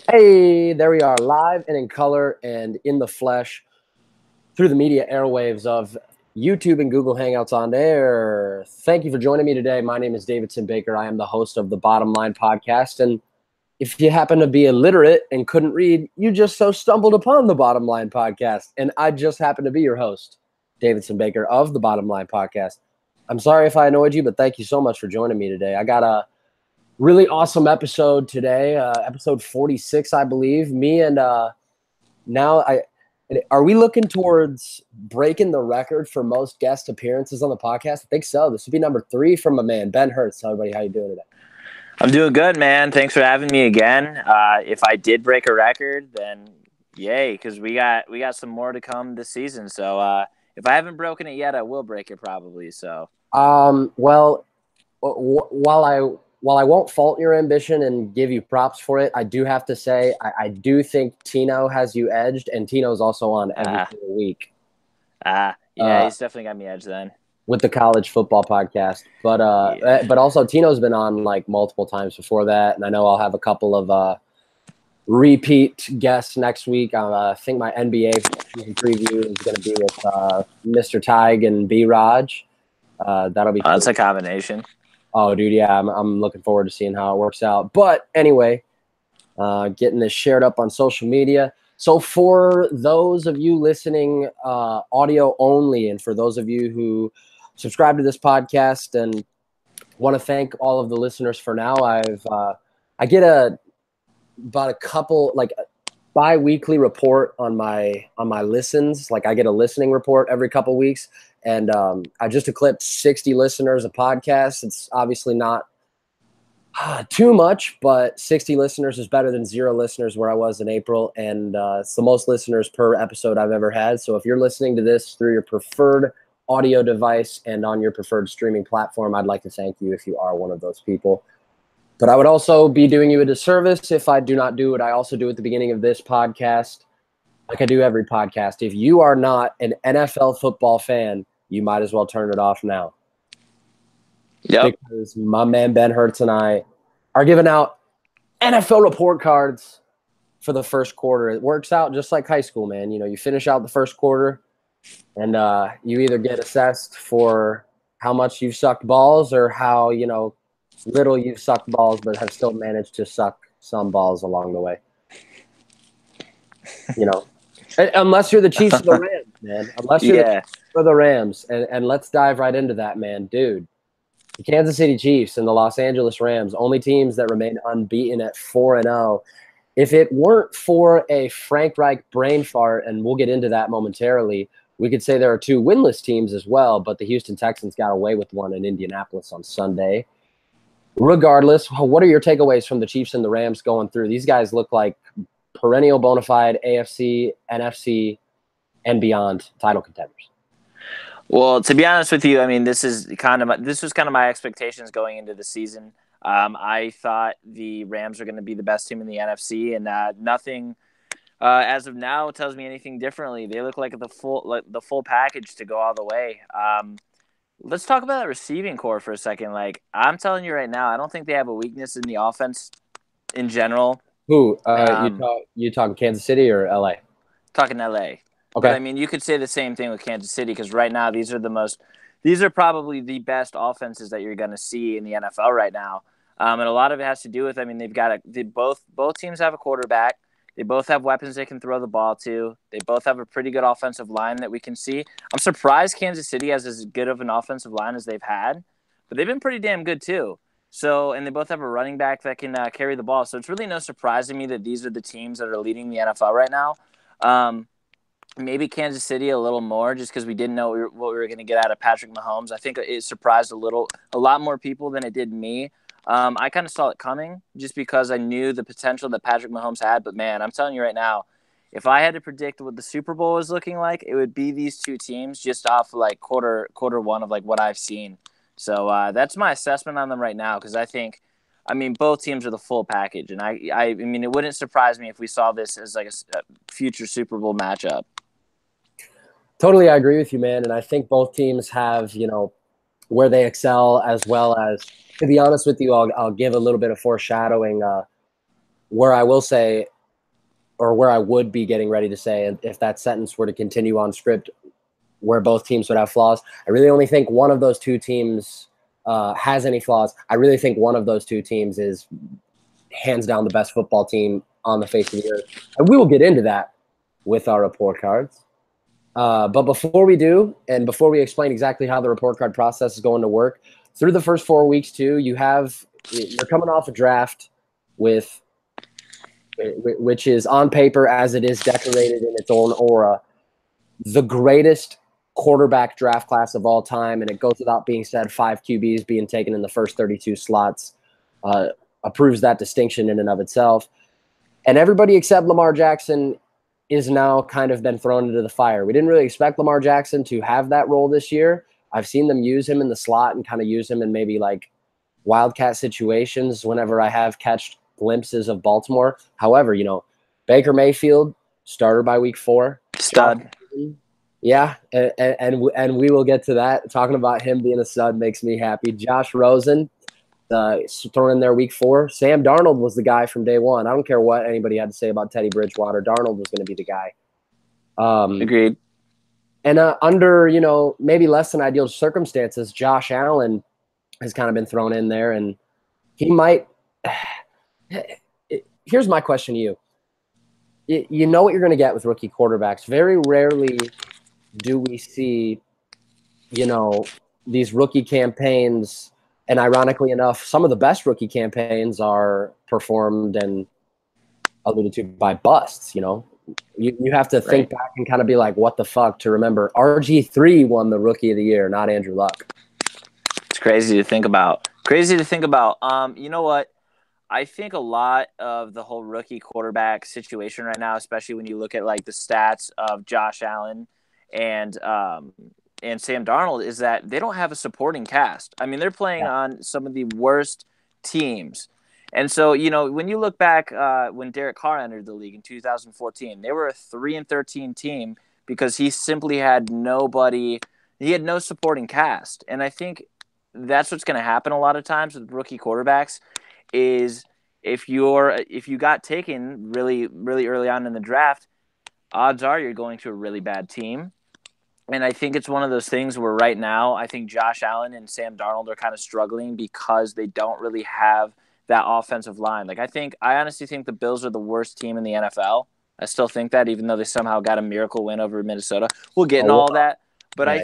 Hey, there we are, live and in color and in the flesh through the media airwaves of YouTube and Google Hangouts on air. Thank you for joining me today. My name is Davidson Baker. I am the host of the Bottom Line podcast. And if you happen to be illiterate and couldn't read, you just so stumbled upon the Bottom Line podcast. And I just happen to be your host, Davidson Baker of the Bottom Line podcast. I'm sorry if I annoyed you, but thank you so much for joining me today. I got a really awesome episode today, episode 46, I believe. Me and now I are we looking towards breaking the record for most guest appearances on the podcast? I think so. This would be number 3 from a man, Ben Hertz. Tell everybody how you doing today. I'm doing good, man. Thanks for having me again. If I did break a record, then yay, because we got some more to come this season. So if I haven't broken it yet, I will break it probably. So well, while I won't fault your ambition and give you props for it, I do have to say I do think Tino has you edged, and Tino's also on every single week. Yeah, he's definitely got me edged then. With the college football podcast. But also Tino's been on like multiple times before that, and I know I'll have a couple of repeat guests next week. I think my NBA season preview is going to be with Mr. Tig and B. Raj. That'll be cool. That's a combination. Oh, dude, yeah, I'm looking forward to seeing how it works out. But anyway, getting this shared up on social media. So for those of you listening audio only, and for those of you who subscribe to this podcast and want to thank all of the listeners for now, I get about a couple, like a bi-weekly report on my listens. Like I get a listening report every couple weeks. And I just eclipsed 60 listeners a podcast. It's obviously not too much, but 60 listeners is better than 0 listeners where I was in April. And it's the most listeners per episode I've ever had. So if you're listening to this through your preferred audio device and on your preferred streaming platform, I'd like to thank you if you are one of those people. But I would also be doing you a disservice if I do not do what I also do at the beginning of this podcast, like I do every podcast. If you are not an NFL football fan, you might as well turn it off now. Yep. Because my man Ben Hertz and I are giving out NFL report cards for the first quarter. It works out just like high school, man. You know, you finish out the first quarter and you either get assessed for how much you've sucked balls or how, little you've sucked balls but have still managed to suck some balls along the way. Unless you're the Chiefs or the Rams, man. Unless you're the Chiefs or the Rams. And let's dive right into that, man. Dude, the Kansas City Chiefs and the Los Angeles Rams, only teams that remain unbeaten at 4-0. If it weren't for a Frank Reich brain fart, and we'll get into that momentarily, we could say there are 2 winless teams as well, but the Houston Texans got away with one in Indianapolis on Sunday. Regardless, what are your takeaways from the Chiefs and the Rams going through? These guys look like perennial bona fide AFC, NFC, and beyond title contenders. Well, to be honest with you, I mean, this was kind of my expectations going into the season. I thought the Rams are going to be the best team in the NFC, and nothing as of now tells me anything differently. They look like the full package to go all the way. Let's talk about that receiving core for a second. Like, I'm telling you right now, I don't think they have a weakness in the offense in general. Who? You talking Kansas City or LA? Talking LA. Okay. But, I mean, you could say the same thing with Kansas City because right now these are probably the best offenses that you're going to see in the NFL right now. And a lot of it has to do with, I mean, both teams have a quarterback. They both have weapons they can throw the ball to. They both have a pretty good offensive line that we can see. I'm surprised Kansas City has as good of an offensive line as they've had, but they've been pretty damn good too. So, and they both have a running back that can carry the ball. So it's really no surprise to me that these are the teams that are leading the NFL right now. Maybe Kansas City a little more just because we didn't know what we were going to get out of Patrick Mahomes. I think it surprised a lot more people than it did me. I kind of saw it coming just because I knew the potential that Patrick Mahomes had. But, man, I'm telling you right now, if I had to predict what the Super Bowl was looking like, it would be these 2 teams just off like quarter one of like what I've seen. So that's my assessment on them right now because I mean, both teams are the full package. And I mean, it wouldn't surprise me if we saw this as like a future Super Bowl matchup. Totally, I agree with you, man. And I think both teams have, where they excel as well as, to be honest with you, I'll give a little bit of foreshadowing where I will say or where I would be getting ready to say, if that sentence were to continue on script, where both teams would have flaws. I really only think one of those two teams has any flaws. I really think one of those two teams is hands down the best football team on the face of the earth. And we will get into that with our report cards. But before we do, and before we explain exactly how the report card process is going to work, through the first 4 weeks too, you're coming off a draft which is on paper, as it is decorated in its own aura, the greatest quarterback draft class of all time. And it goes without being said, 5 QBs being taken in the first 32 slots approves that distinction in and of itself. And everybody except Lamar Jackson is now kind of been thrown into the fire. We didn't really expect Lamar Jackson to have that role this year. I've seen them use him in the slot and kind of use him in maybe like wildcat situations whenever I have catched glimpses of Baltimore. However, Baker Mayfield, starter by week 4. Stud. Yeah, and we will get to that. Talking about him being a stud makes me happy. Josh Rosen, thrown in there week 4. Sam Darnold was the guy from day one. I don't care what anybody had to say about Teddy Bridgewater. Darnold was going to be the guy. Agreed. And under, maybe less than ideal circumstances, Josh Allen has kind of been thrown in there, and he might. Here's my question to you. You know what you're going to get with rookie quarterbacks. Very rarely do we see, these rookie campaigns. And ironically enough, some of the best rookie campaigns are performed and alluded to by busts. You have to think back and kind of be like, what the fuck, to remember RG3 won the Rookie of the Year, not Andrew Luck. It's crazy to think about. You know what? I think a lot of the whole rookie quarterback situation right now, especially when you look at like the stats of Josh Allen and Sam Darnold, is that they don't have a supporting cast. I mean, they're playing on some of the worst teams. And so, when you look back when Derek Carr entered the league in 2014, they were a 3-13 team because he simply had nobody. He had no supporting cast. And I think that's what's going to happen a lot of times with rookie quarterbacks is if you got taken really, really early on in the draft, odds are you're going to a really bad team. And I think it's one of those things where right now I think Josh Allen and Sam Darnold are kind of struggling because they don't really have that offensive line. Like I honestly think the Bills are the worst team in the NFL. I still think that, even though they somehow got a miracle win over Minnesota. We'll get into all that. But I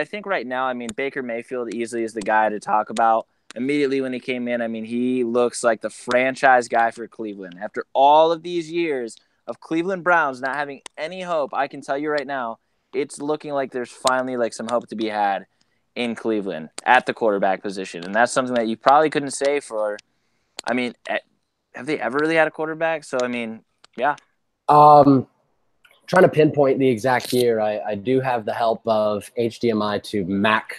think right now, I mean, Baker Mayfield easily is the guy to talk about. Immediately when he came in, I mean, he looks like the franchise guy for Cleveland. After all of these years of Cleveland Browns not having any hope, I can tell you right now, it's looking like there's finally like some hope to be had in Cleveland at the quarterback position. And that's something that you probably couldn't say for, I mean, have they ever really had a quarterback? So, I mean, yeah. Trying to pinpoint the exact year, I do have the help of HDMI to Mac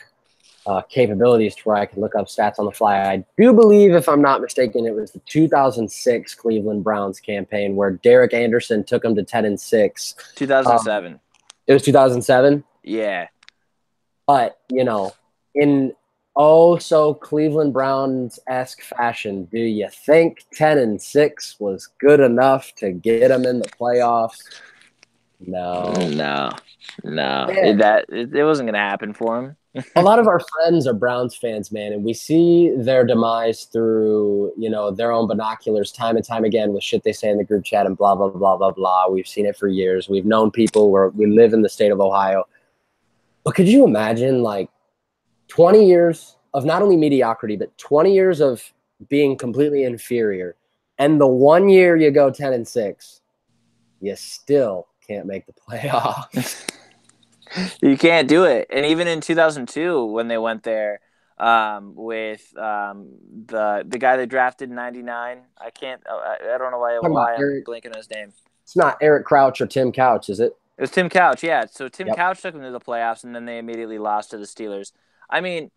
capabilities to where I can look up stats on the fly. I do believe, if I'm not mistaken, it was the 2006 Cleveland Browns campaign where Derek Anderson took them to 10-6. 2007. It was 2007? Yeah. But, in so Cleveland Browns-esque fashion, do you think 10-6 was good enough to get them in the playoffs? No. It wasn't going to happen for him. A lot of our friends are Browns fans, man, and we see their demise through, their own binoculars time and time again with shit they say in the group chat and blah, blah, blah, blah, blah. We've seen it for years. We've known people where we live in the state of Ohio. But could you imagine, like, 20 years of not only mediocrity, but 20 years of being completely inferior, and the 1 year you go 10-6, you still can't make the playoffs. You can't do it. And even in 2002, when they went there with the guy they drafted in '99, I don't know why I'm blanking on his name. It's not Eric Crouch or Tim Couch, is it? It was Tim Couch, yeah. So Tim Couch took them to the playoffs, and then they immediately lost to the Steelers. I mean,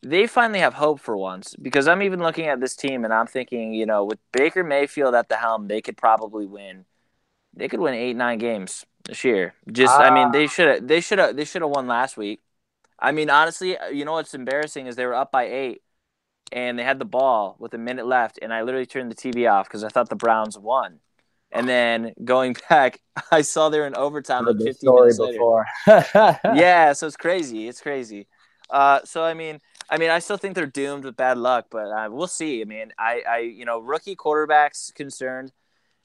they finally have hope for once, because I'm even looking at this team, and I'm thinking, with Baker Mayfield at the helm, they could probably win. They could win 8-9 games this year. I mean, they should have won last week. I mean, honestly, what's embarrassing is they were up by 8, and they had the ball with a minute left, and I literally turned the TV off because I thought the Browns won. And then going back, I saw they were in overtime like Heard this 15 story minutes later. before. Yeah, so it's crazy. It's crazy. So I still think they're doomed with bad luck, but we'll see. I mean, rookie quarterbacks concerned.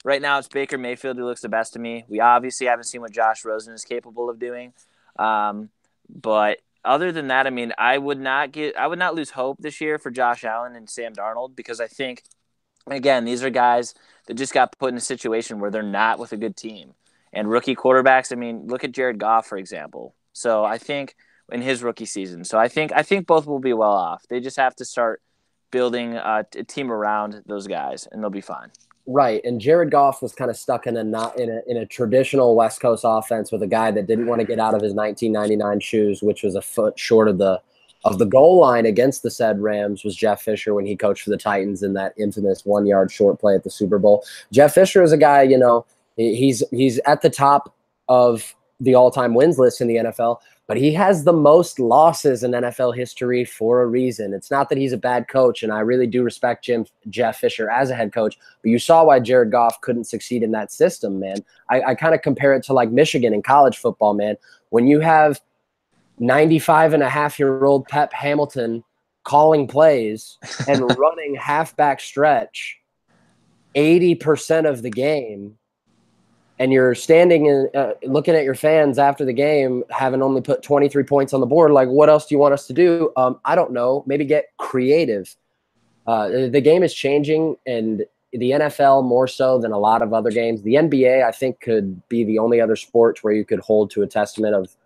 Right now, it's Baker Mayfield who looks the best to me. We obviously haven't seen what Josh Rosen is capable of doing, but other than that, I mean, I would not lose hope this year for Josh Allen and Sam Darnold, because I think, again, these are guys that just got put in a situation where they're not with a good team. And rookie quarterbacks, I mean, look at Jared Goff, for example. So I think in his rookie season. So I think both will be well off. They just have to start building a team around those guys, and they'll be fine. Right, and Jared Goff was kind of stuck in a traditional West Coast offense with a guy that didn't want to get out of his 1999 shoes, which was a foot short of the goal line against the said Rams, was Jeff Fisher when he coached for the Titans in that infamous 1-yard short play at the Super Bowl. Jeff Fisher is a guy, you know, he's at the top of the all-time wins list in the NFL, but he has the most losses in NFL history for a reason. It's not that he's a bad coach, and I really do respect Jeff Fisher as a head coach, but you saw why Jared Goff couldn't succeed in that system, man. I kind of compare it to like Michigan in college football, man. When you have 95-and-a-half-year-old Pep Hamilton calling plays and running halfback stretch 80% of the game, and you're standing and looking at your fans after the game, having only put 23 points on the board, like, what else do you want us to do? I don't know. Maybe get creative. The game is changing, and the NFL more so than a lot of other games. The NBA, I think, could be the only other sport where you could hold to a testament of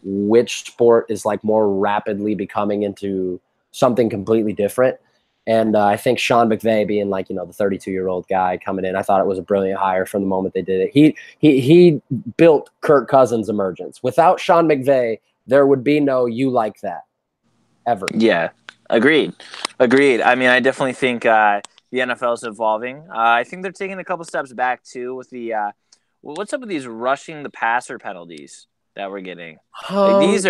which sport is like more rapidly becoming into something completely different. And I think Sean McVay being like, you know, the 32-year-old guy coming in, I thought it was a brilliant hire from the moment they did it. He built Kirk Cousins' emergence. Without Sean McVay, there would be no you like that ever. Yeah, agreed. I mean, I definitely think the NFL is evolving. I think they're taking a couple steps back too with the what's up with these rushing the passer penalties that we're getting. Like, these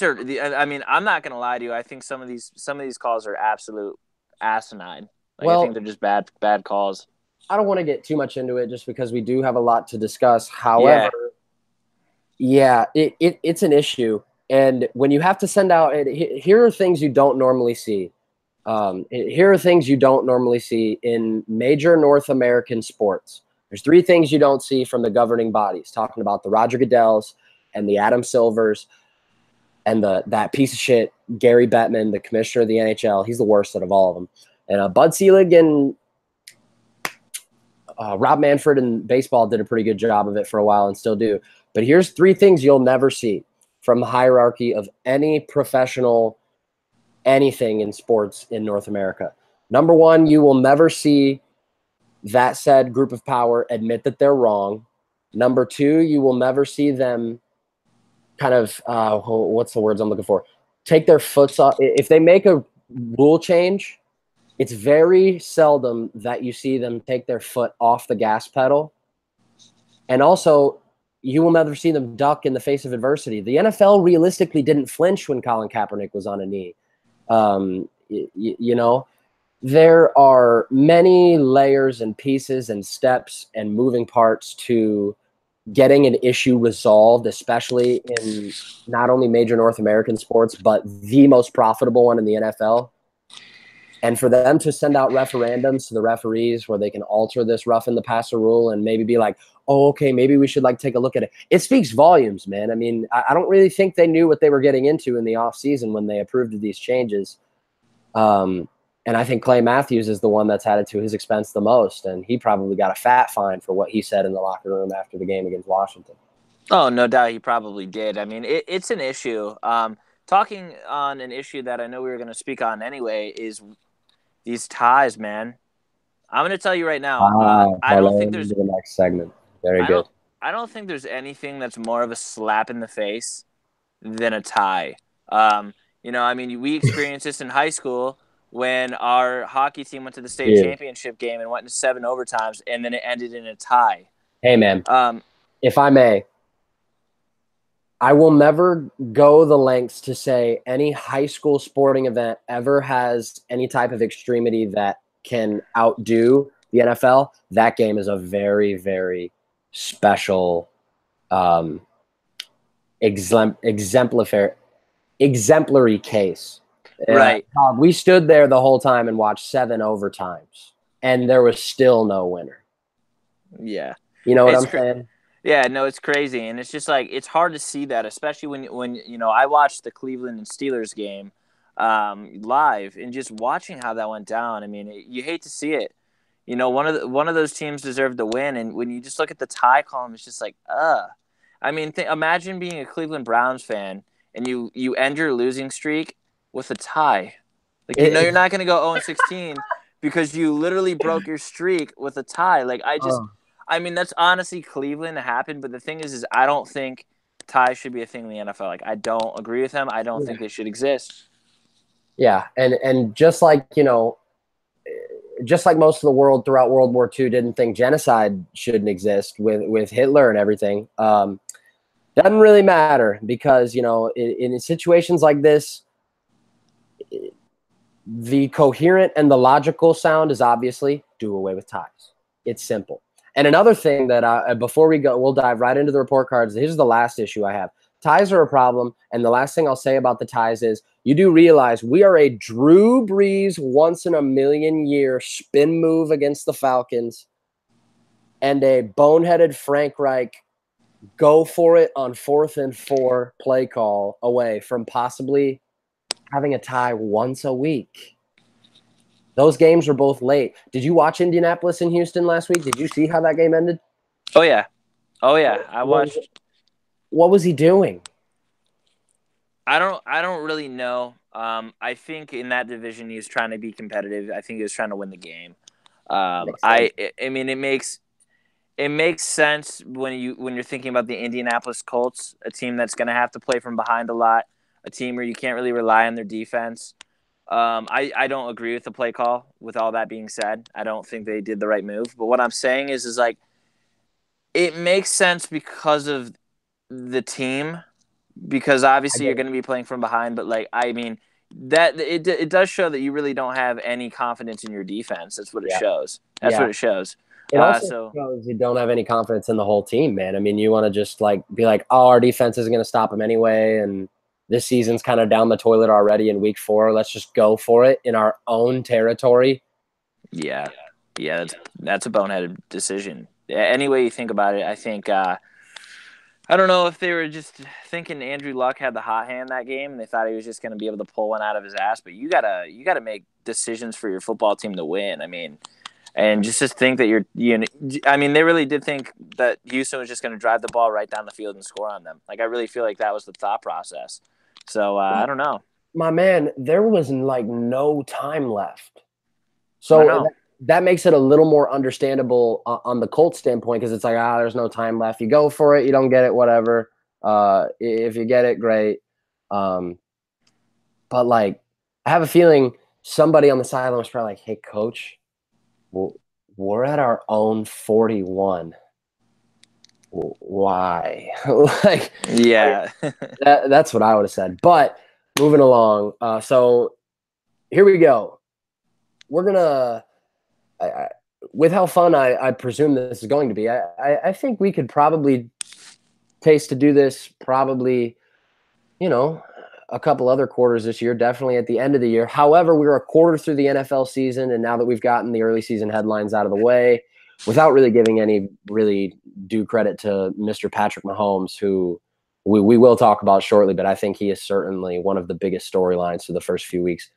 are I mean, I'm not gonna lie to you. I think some of these calls are absolute asinine. Like, I think they're just bad calls. I don't want to get too much into it just because we do have a lot to discuss. However, it's an issue. And when you have to send out, here are things you don't normally see. Here are things you don't normally see in major North American sports. There's 3 things you don't see from the governing bodies, talking about the Roger Goodells and the Adam Silvers and that piece of shit Gary Bettman, the commissioner of the NHL. He's the worst out of all of them. And Bud Selig and Rob Manfred in baseball did a pretty good job of it for a while and still do. But here's 3 things you'll never see from the hierarchy of any professional anything in sports in North America. Number 1, you will never see that said group of power admit that they're wrong. Number 2, you will never see them kind of what's the words I'm looking for? Take their foots off. If they make a rule change, it's very seldom that you see them take their foot off the gas pedal. And also, you will never see them duck in the face of adversity. The NFL realistically didn't flinch when Colin Kaepernick was on a knee. You know, there are many layers and pieces and steps and moving parts to getting an issue resolved, especially in not only major North American sports, but the most profitable one in the NFL. And for them to send out referendums to the referees where they can alter this roughing the passer rule and maybe be like, oh, okay, maybe we should like take a look at it. It speaks volumes, man. I mean, I don't really think they knew what they were getting into in the offseason when they approved these changes. And I think Clay Matthews is the one that's had it to his expense the most. And he probably got a fat fine for what he said in the locker room after the game against Washington. Oh, no doubt he probably did. I mean, it's an issue. Talking on an issue that I know we were going to speak on anyway is these ties, man. I'm going to tell you right now. I don't think there's the next segment. Very good. I don't think there's anything that's more of a slap in the face than a tie. You know, I mean, we experienced this in high school when our hockey team went to the state championship game and went into 7 overtimes, and then it ended in a tie. Hey, man, if I may, I will never go the lengths to say any high school sporting event ever has any type of extremity that can outdo the NFL, that game is a very, very special, exemplary case. Right. We stood there the whole time and watched 7 overtimes, and there was still no winner. Yeah. You know what I'm saying? Yeah, no, it's crazy, and it's just like it's hard to see that, especially when you know I watched the Cleveland and Steelers game live, and just watching how that went down. I mean, you hate to see it. You know, one of those teams deserved to win, and when you just look at the tie column, it's just like, I mean, imagine being a Cleveland Browns fan and you end your losing streak with a tie. Like, you know, you're not going to go 0-16 because you literally broke your streak with a tie. Like, I mean, that's honestly Cleveland to happen. But the thing is I don't think ties should be a thing in the NFL. Like, I don't agree with them. I don't think they should exist. Yeah. And just like, you know, just like most of the world throughout World War II didn't think genocide shouldn't exist with Hitler and everything. Doesn't really matter because, you know, in situations like this, the coherent and the logical sound is obviously do away with ties. It's simple. And another thing that before we go, we'll dive right into the report cards. Here's the last issue I have. Ties are a problem. And the last thing I'll say about the ties is you do realize we are a Drew Brees once in a million year spin move against the Falcons and a boneheaded Frank Reich go for it on 4th and 4 play call away from possibly having a tie once a week. Those games were both late. Did you watch Indianapolis and Houston last week? Did you see how that game ended? Oh, yeah. I watched. What was he doing? I don't really know. I think in that division he was trying to be competitive. I think he was trying to win the game. I mean it makes sense when you're thinking about the Indianapolis Colts, a team that's going to have to play from behind a lot, a team where you can't really rely on their defense. I don't agree with the play call. With all that being said, I don't think they did the right move. But what I'm saying is like it makes sense because of the team, because obviously you're going to be playing from behind. But like I mean that it does show that you really don't have any confidence in your defense. That's what it shows. That's what it shows. It also shows you don't have any confidence in the whole team, man. I mean, you want to just like be like, oh, our defense isn't going to stop them anyway, and this season's kind of down the toilet already in week 4. Let's just go for it in our own territory. Yeah, that's a boneheaded decision. Any way you think about it, I think I don't know if they were just thinking Andrew Luck had the hot hand that game and they thought he was just going to be able to pull one out of his ass. But you gotta make decisions for your football team to win. I mean, and just think that I mean, they really did think that Houston was just going to drive the ball right down the field and score on them. Like, I really feel like that was the thought process. So I don't know. My man, there was like no time left. So that makes it a little more understandable on the Colts standpoint because it's like, there's no time left. You go for it. You don't get it, whatever. If you get it, great. But, like, I have a feeling somebody on the sideline was probably like, hey, coach, we're at our own 41. Why? Like, yeah, that's what I would have said. But moving along. So here we go. We're going to with how fun I presume this is going to be, I think we could probably taste to do this probably, you know, a couple other quarters this year, definitely at the end of the year. However, we're a quarter through the NFL season, and now that we've gotten the early season headlines out of the way, without really giving any really due credit to Mr. Patrick Mahomes, who we will talk about shortly, but I think he is certainly one of the biggest storylines for the first few weeks.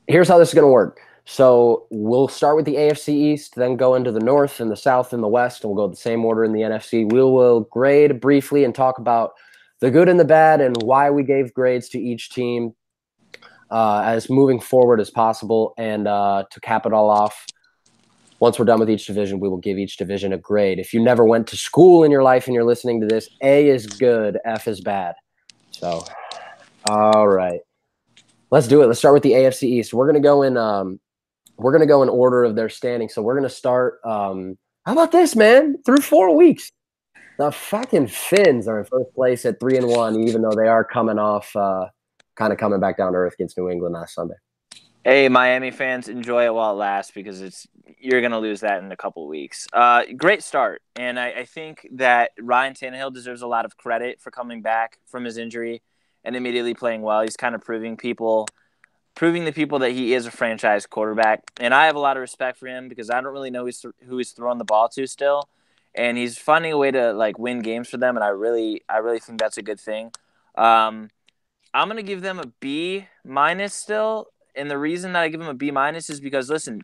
Here's how this is going to work. So we'll start with the AFC East, then go into the North and the South and the West, and we'll go the same order in the NFC. We will grade briefly and talk about the good and the bad and why we gave grades to each team as moving forward as possible. And to cap it all off, once we're done with each division, we will give each division a grade. If you never went to school in your life and you're listening to this, A is good, F is bad. So, all right. Let's do it. Let's start with the AFC East. We're gonna go in order of their standing. So we're gonna start. How about this, man? Through 4 weeks, the fucking Finns are in first place at 3-1, even though they are coming off, kind of coming back down to earth against New England last Sunday. Hey, Miami fans, enjoy it while it lasts because you're going to lose that in a couple of weeks. Great start, and I think that Ryan Tannehill deserves a lot of credit for coming back from his injury and immediately playing well. He's kind of proving the people that he is a franchise quarterback, and I have a lot of respect for him because I don't really know who he's throwing the ball to still, and he's finding a way to win games for them, and I really think that's a good thing. I'm going to give them a B minus still. And the reason that I give them a B minus is because, listen,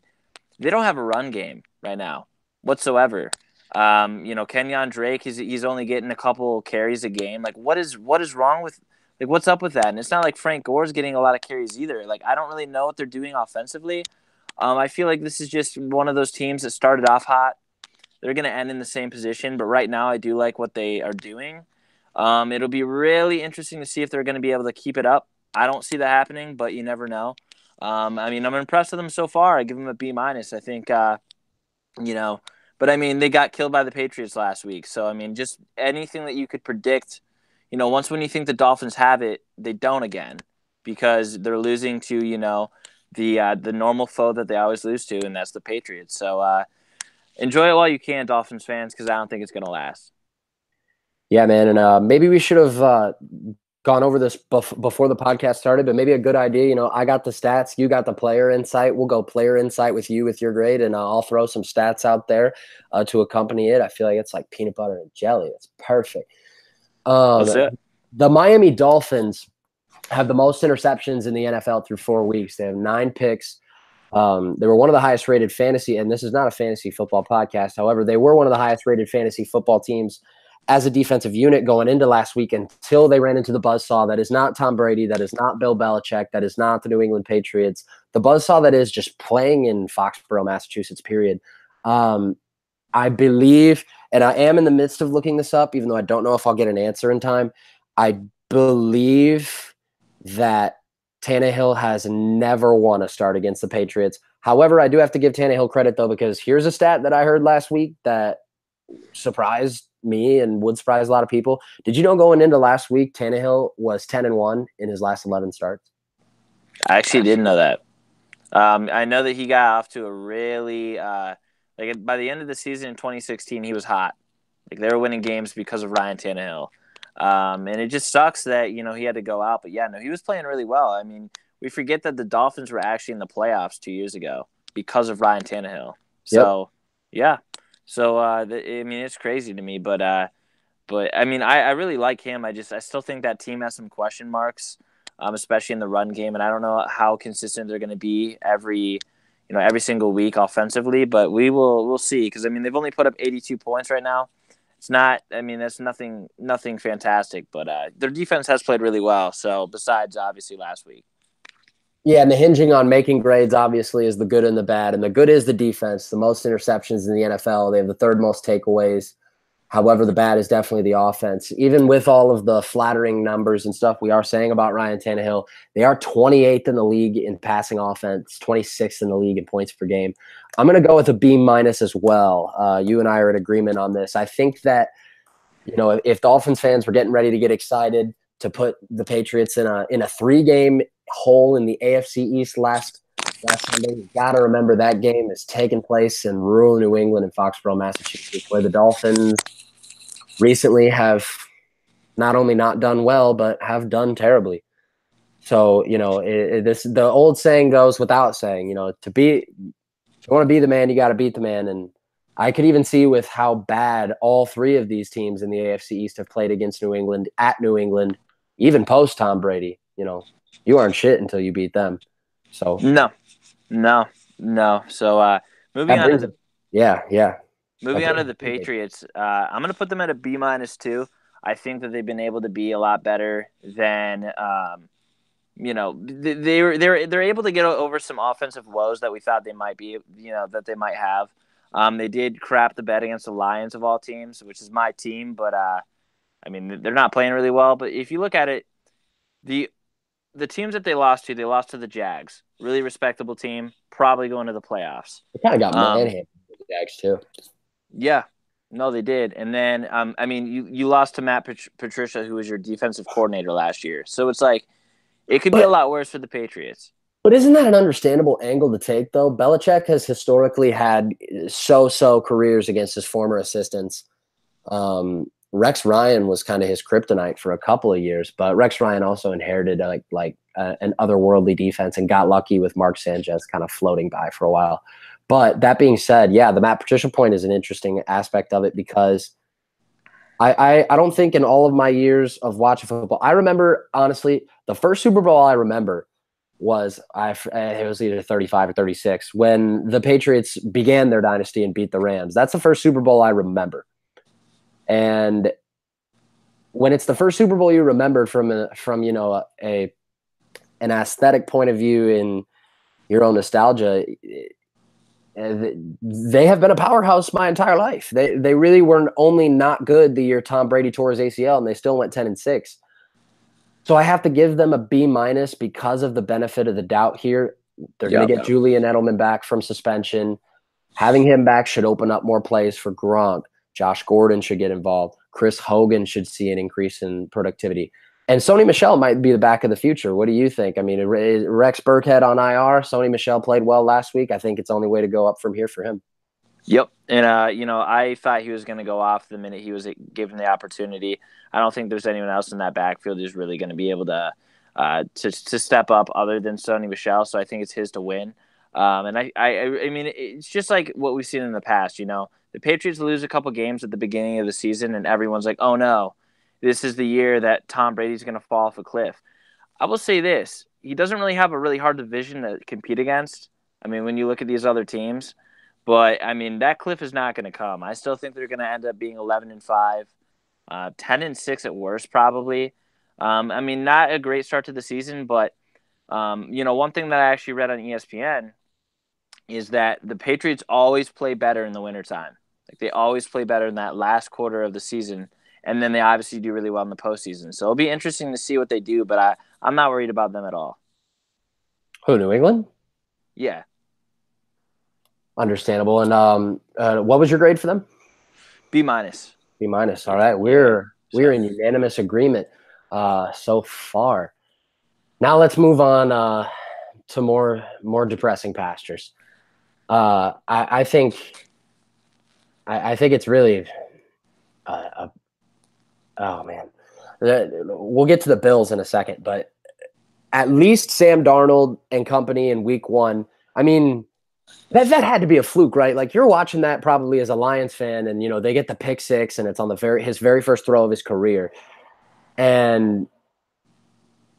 they don't have a run game right now whatsoever. Kenyon Drake, he's only getting a couple carries a game. What is wrong with what's up with that? And it's not like Frank Gore's getting a lot of carries either. I don't really know what they're doing offensively. I feel like this is just one of those teams that started off hot. They're going to end in the same position, but right now I do like what they are doing. It'll be really interesting to see if they're going to be able to keep it up. I don't see that happening, but you never know. I'm impressed with them so far. I give them a B minus. I think, but they got killed by the Patriots last week. So, just anything that you could predict, once when you think the Dolphins have it, they don't again because they're losing to, the normal foe that they always lose to, and that's the Patriots. So, enjoy it while you can, Dolphins fans, because I don't think it's going to last. Yeah, man. And maybe we should have gone over this before the podcast started, but maybe a good idea. I got the stats, you got the player insight. We'll go player insight with you with your grade, and I'll throw some stats out there to accompany it. I feel like it's like peanut butter and jelly. It's perfect. That's it. The Miami Dolphins have the most interceptions in the NFL through 4 weeks. They have 9 picks. They were one of the highest rated fantasy, and this is not a fantasy football podcast. However, they were one of the highest rated fantasy football teams as a defensive unit going into last week until they ran into the buzzsaw that is not Tom Brady, that is not Bill Belichick, that is not the New England Patriots. The buzzsaw that is just playing in Foxborough, Massachusetts, period. I believe, and I am in the midst of looking this up, even though I don't know if I'll get an answer in time. I believe that Tannehill has never won a start against the Patriots. However, I do have to give Tannehill credit, though, because here's a stat that I heard last week that surprised me and would surprise a lot of people. Did you know going into last week, Tannehill was 10-1 in his last 11 starts? I actually didn't know that. I know that he got off to a really by the end of the season in 2016, he was hot. They were winning games because of Ryan Tannehill. And it just sucks that, he had to go out. But, yeah, no, he was playing really well. We forget that the Dolphins were actually in the playoffs 2 years ago because of Ryan Tannehill. So, yeah. So, it's crazy to me. But I really like him. I still think that team has some question marks, especially in the run game. And I don't know how consistent they're going to be every single week offensively. But we'll see. Because, they've only put up 82 points right now. It's not – that's nothing fantastic. But their defense has played really well. So, besides, obviously, last week. Yeah, and the hinging on making grades, obviously, is the good and the bad. And the good is the defense, the most interceptions in the NFL. They have the 3rd most takeaways. However, the bad is definitely the offense. Even with all of the flattering numbers and stuff we are saying about Ryan Tannehill, they are 28th in the league in passing offense, 26th in the league in points per game. I'm going to go with a B minus as well. You and I are in agreement on this. I think that, if Dolphins fans were getting ready to get excited to put the Patriots in a 3-game hole in the AFC East last Sunday, you got to remember that game is taking place in rural New England in Foxborough, Massachusetts, where the Dolphins recently have not only not done well, but have done terribly. So, the old saying goes without saying, if you want to be the man, you got to beat the man. And I could even see with how bad all 3 of these teams in the AFC East have played against New England, at New England, even post Tom Brady. You aren't shit until you beat them. So no. So moving on to the Moving on to the Patriots, I'm going to put them at a B minus too. I think that they've been able to be a lot better than they're able to get over some offensive woes that we thought they might be, that they might have. They did crap the bed against the Lions of all teams, which is my team, but they're not playing really well. But if you look at it, the teams that they lost to the Jags, really respectable team, probably going to the playoffs. They kind of got manhandled with the Jags too. Yeah, no, they did. And then, you lost to Matt Patricia, who was your defensive coordinator last year. So it's like it could be a lot worse for the Patriots. But isn't that an understandable angle to take, though? Belichick has historically had so-so careers against his former assistants. Rex Ryan was kind of his kryptonite for a couple of years, but Rex Ryan also inherited an otherworldly defense and got lucky with Mark Sanchez kind of floating by for a while. But that being said, yeah, the Matt Patricia point is an interesting aspect of it because I don't think in all of my years of watching football, I remember, honestly, the first Super Bowl I remember was it was either 35 or 36 when the Patriots began their dynasty and beat the Rams. That's the first Super Bowl I remember. And when it's the first Super Bowl you remember from an aesthetic point of view in your own nostalgia, they have been a powerhouse my entire life. They really were only not good the year Tom Brady tore his ACL, and they still went 10-6. So I have to give them a B- because of the benefit of the doubt here. They're going to get Julian Edelman back from suspension. Having him back should open up more plays for Gronk. Josh Gordon should get involved. Chris Hogan should see an increase in productivity. And Sony Michel might be the back of the future. What do you think? I mean, Rex Burkhead on IR. Sony Michel played well last week. I think it's the only way to go up from here for him. Yep. And, I thought he was going to go off the minute he was given the opportunity. I don't think there's anyone else in that backfield who's really going to be able to step up other than Sony Michel. So I think it's his to win. And I mean, it's just like what we've seen in the past. The Patriots lose a couple games at the beginning of the season, and everyone's like, oh, no, this is the year that Tom Brady's going to fall off a cliff. I will say this. He doesn't really have a really hard division to compete against. I mean, when you look at these other teams. But, I mean, that cliff is not going to come. I still think they're going to end up being 11-5, 10-6 at worst probably. I mean, not a great start to the season, but, one thing that I actually read on ESPN is that the Patriots always play better in the wintertime. Like, they always play better in that last quarter of the season, and then they obviously do really well in the postseason. So it'll be interesting to see what they do, but I'm not worried about them at all. Who, New England? Yeah. Understandable. And what was your grade for them? B-. B-. All right. We're in unanimous agreement so far. Now let's move on to more depressing pastures. I think it's really oh man. We'll get to the Bills in a second, but at least Sam Darnold and company in week 1. I mean, that had to be a fluke, right? Like, you're watching that probably as a Lions fan, and they get the pick 6, and it's on his very first throw of his career, and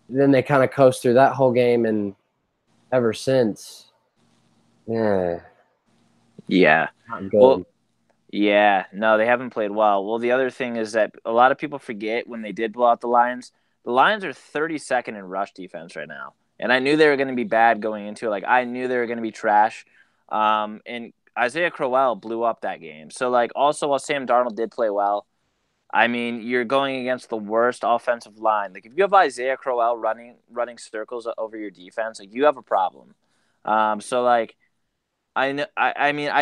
then they kind of coast through that whole game, and ever since, not good. Well, yeah, no, they haven't played well. Well, the other thing is that a lot of people forget when they did blow out the Lions. The Lions are 32nd in rush defense right now, and I knew they were going to be bad going into it. Like, I knew they were going to be trash. And Isaiah Crowell blew up that game. So, also while Sam Darnold did play well, I mean, you're going against the worst offensive line. Like, if you have Isaiah Crowell running circles over your defense, like, you have a problem. I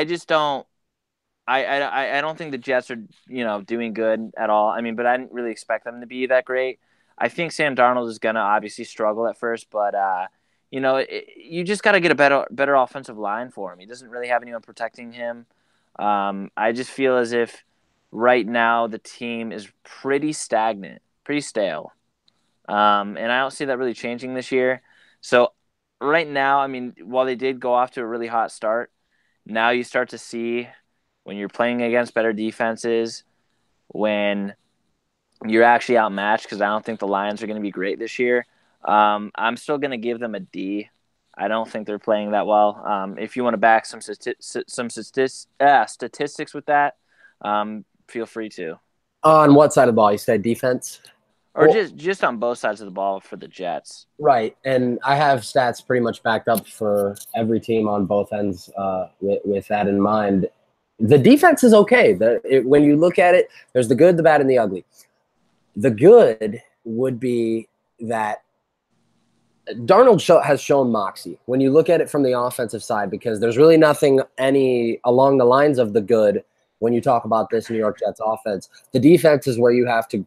just don't. I don't think the Jets are doing good at all. I mean, but I didn't really expect them to be that great. I think Sam Darnold is gonna obviously struggle at first, but you just got to get a better offensive line for him. He doesn't really have anyone protecting him. I just feel as if right now the team is pretty stagnant, pretty stale. And I don't see that really changing this year. So right now, I mean, while they did go off to a really hot start, now you start to see when you're playing against better defenses, when you're actually outmatched, because I don't think the Lions are going to be great this year. I'm still going to give them a D. I don't think they're playing that well. If you want to back some statistics with that, feel free to. On what side of the ball? You said defense? Or just on both sides of the ball for the Jets. Right. And I have stats pretty much backed up for every team on both ends with that in mind. The defense is okay. When you look at it, there's the good, the bad, and the ugly. The good would be that Darnold has shown moxie when you look at it from the offensive side, because there's really nothing along the lines of the good when you talk about this New York Jets offense. The defense is where you have to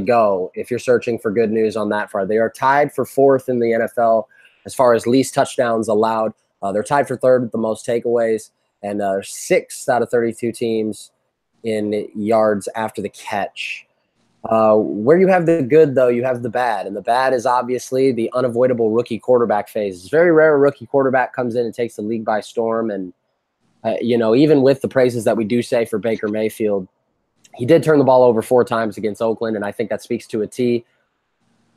go if you're searching for good news on that front. They are tied for 4th in the NFL as far as least touchdowns allowed. They're tied for third with the most takeaways, and 6 out of 32 teams in yards after the catch. Where you have the good, though, you have the bad. And the bad is obviously the unavoidable rookie quarterback phase. It's very rare a rookie quarterback comes in and takes the league by storm. And, even with the praises that we do say for Baker Mayfield, he did turn the ball over 4 times against Oakland, and I think that speaks to a T.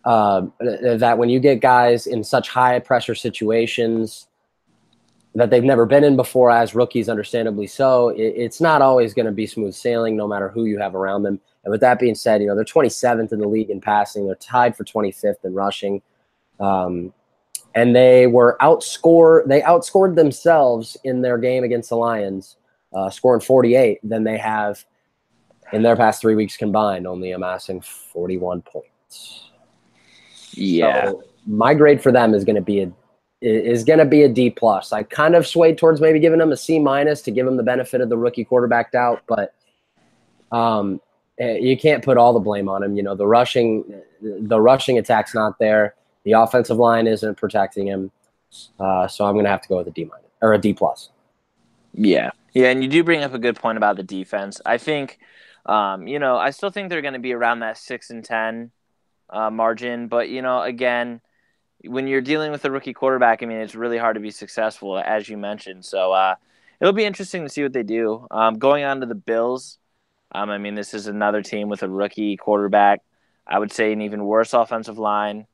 That when you get guys in such high-pressure situations that they've never been in before as rookies, understandably so, it's not always going to be smooth sailing no matter who you have around them. And with that being said, they're 27th in the league in passing. They're tied for 25th in rushing. And they outscored themselves in their game against the Lions, scoring 48 than they have in their past 3 weeks combined, only amassing 41 points. Yeah. So my grade for them is going to be a D+. I kind of swayed towards maybe giving them a C- to give them the benefit of the rookie quarterback doubt, but you can't put all the blame on him. The rushing attack's not there. The offensive line isn't protecting him. So I'm going to have to go with a D- or a D+. Yeah. Yeah, and you do bring up a good point about the defense. I think, I still think they're going to be around that 6-10 margin. But, again, when you're dealing with a rookie quarterback, it's really hard to be successful, as you mentioned. So it'll be interesting to see what they do. Going on to the Bills, this is another team with a rookie quarterback. I would say an even worse offensive line.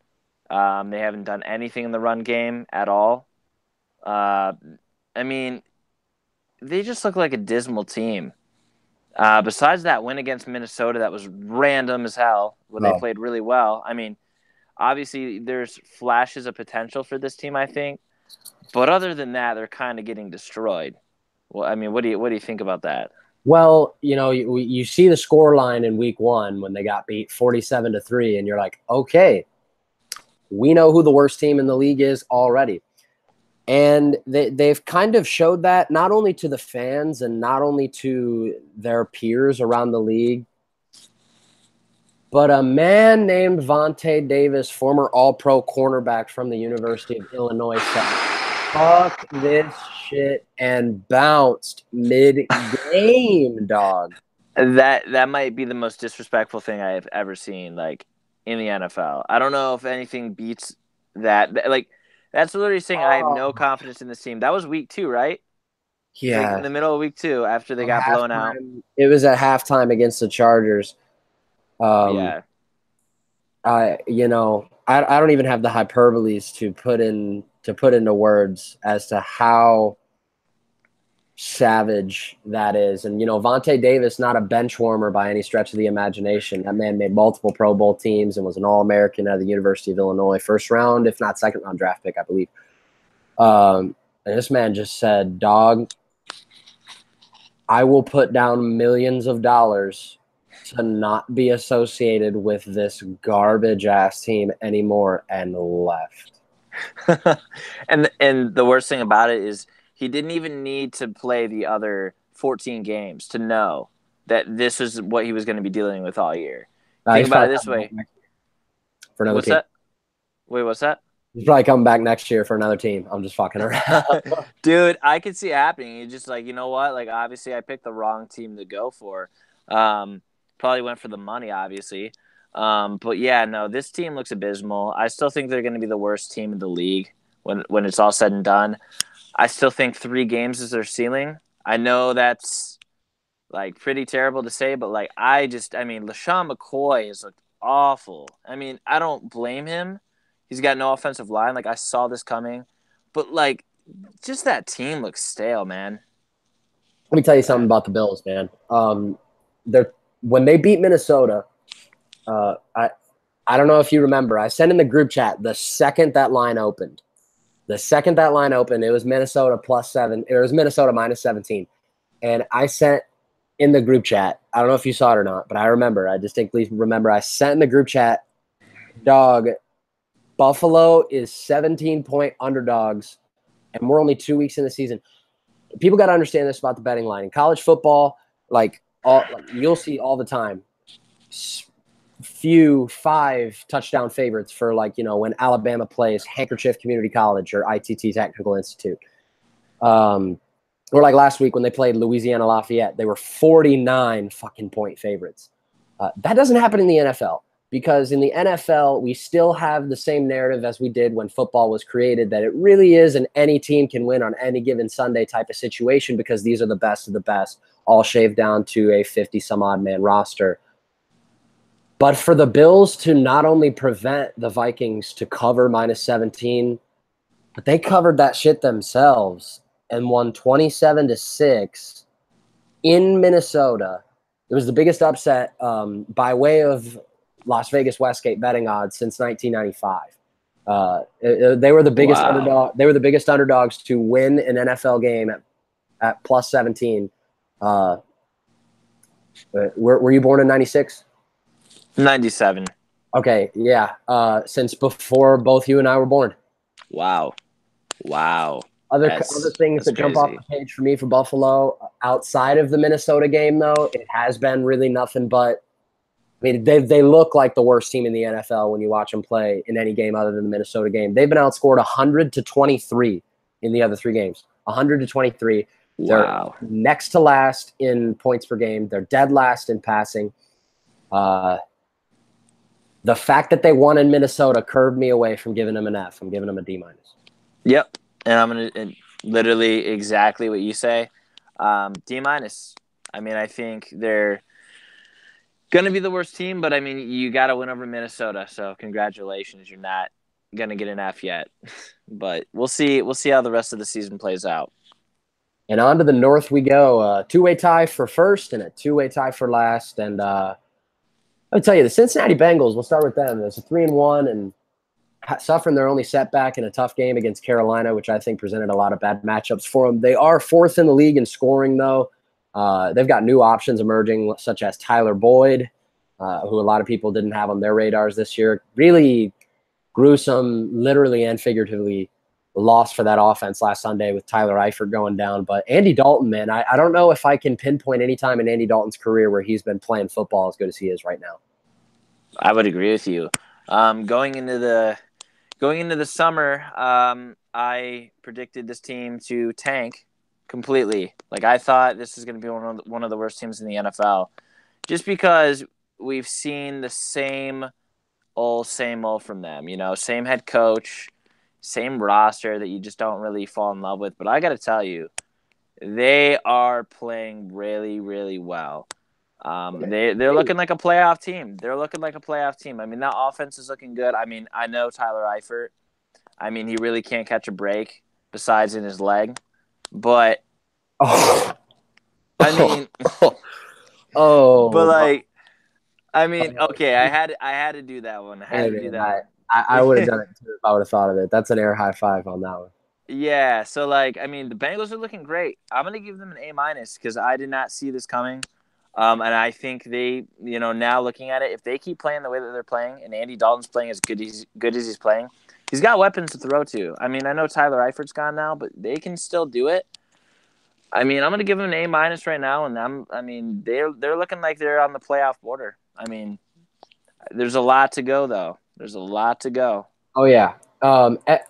They haven't done anything in the run game at all. They just look like a dismal team. Besides that win against Minnesota, that was random as hell, where they played really well. Obviously, there's flashes of potential for this team, I think. But other than that, they're kind of getting destroyed. Well, what do you think about that? Well, you see the score line in week 1 when they got beat 47-3, and you're like, okay, we know who the worst team in the league is already. And they've kind of showed that not only to the fans and not only to their peers around the league, but a man named Vontae Davis, former All-Pro cornerback from the University of Illinois, said, fuck this shit, and bounced mid-game, dog. That might be the most disrespectful thing I have ever seen, in the NFL. I don't know if anything beats that. That's literally saying I have no confidence in this team. That was week 2, right? Yeah. In the middle of week 2, after they got blown out. It was at halftime against the Chargers. Yeah. I don't even have the hyperboles to put into words as to how savage that is. And Vontae Davis, not a bench warmer by any stretch of the imagination. That man made multiple Pro Bowl teams and was an All-American at the University of Illinois, first round, if not second round draft pick, I believe. And this man just said, dog, I will put down millions of dollars to not be associated with this garbage ass team anymore, and left. And the worst thing about it is he didn't even need to play the other 14 games to know that this is what he was going to be dealing with all year. Think about it this way. For another team. That? Wait, what's that? He's probably coming back next year for another team. I'm just fucking around. Dude, I could see it happening. You're just you know what? Obviously, I picked the wrong team to go for. Probably went for the money, obviously. But yeah, no, this team looks abysmal. I still think they're going to be the worst team in the league when it's all said and done. I still think 3 games is their ceiling. I know that's pretty terrible to say, but LaShawn McCoy has looked awful. I don't blame him. He's got no offensive line. I saw this coming, but just that team looks stale, man. Let me tell you something about the Bills, man. When they beat Minnesota, I don't know if you remember. I sent in the group chat the second that line opened. It was Minnesota +7. It was Minnesota -17. And I sent in the group chat, I don't know if you saw it or not, but I distinctly remember I sent in the group chat, dog, Buffalo is 17-point underdogs, and we're only 2 weeks in the season. People got to understand this about the betting line. In college football, you'll see all the time, few 5 touchdown favorites for, like, when Alabama plays Handkerchief Community College or ITT Technical Institute. Or like last week when they played Louisiana Lafayette, they were 49 fucking point favorites. That doesn't happen in the NFL, because in the NFL, we still have the same narrative as we did when football was created, that it really is an any team can win on any given Sunday type of situation, because these are the best of the best, all shaved down to a 50-some-odd man roster. But for the Bills to not only prevent the Vikings to cover -17, but they covered that shit themselves and won 27-6 in Minnesota. It was the biggest upset by way of Las Vegas Westgate betting odds since 1995. They were the biggest underdog. They were the biggest underdogs to win an NFL game at +17. Were you born in 96? 97. Okay, yeah. Since before both you and I were born. Wow. Other things that jump off the page for me for Buffalo, outside of the Minnesota game, though, it has been really nothing but. I mean, they look like the worst team in the NFL when you watch them play in any game other than the Minnesota game. They've been outscored 100-23 in the other 3 games. 100-23. Wow. They're next to last in points per game. They're dead last in passing. The fact that they won in Minnesota curved me away from giving them an F. I'm giving them a D-. Yep. And I'm going to literally exactly what you say. D-. I mean, I think they're going to be the worst team, but I mean, you got to win over Minnesota. So congratulations. You're not going to get an F yet, but we'll see. We'll see how the rest of the season plays out. And on to the North we go. 2-way tie for first and a 2-way tie for last. And I'll tell you, the Cincinnati Bengals, we'll start with them. It's a 3-1 and suffering their only setback in a tough game against Carolina, which I think presented a lot of bad matchups for them. They are 4th in the league in scoring, though. They've got new options emerging, such as Tyler Boyd, who a lot of people didn't have on their radars this year. Really gruesome, literally and figuratively, loss for that offense last Sunday with Tyler Eifert going down. But Andy Dalton, man, I don't know if I can pinpoint any time in Andy Dalton's career where he's been playing football as good as he is right now. I would agree with you. Going into the summer, I predicted this team to tank completely. Like, I thought this was going to be one of the worst teams in the NFL, just because we've seen the same old from them. Same head coach, same roster that you just don't really fall in love with. But I got to tell you, they are playing really, really well. They're looking like a playoff team. I mean, that offense is looking good. I mean, I know Tyler Eifert. I mean, he really can't catch a break besides in his leg. But I mean, but like, I mean, okay, I had to do that one. I would have done it too if I would have thought of it. That's an air high five on that one. Yeah. So like, I mean, the Bengals are looking great. I'm gonna give them an A- because I did not see this coming. And I think they, now looking at it, if they keep playing the way that they're playing, and Andy Dalton's playing as good as he's playing, he's got weapons to throw to. I mean, I know Tyler Eifert's gone now, but they can still do it. I mean, I'm going to give them an A- right now, and they're looking like they're on the playoff border. I mean, there's a lot to go, though. There's a lot to go. Oh, yeah.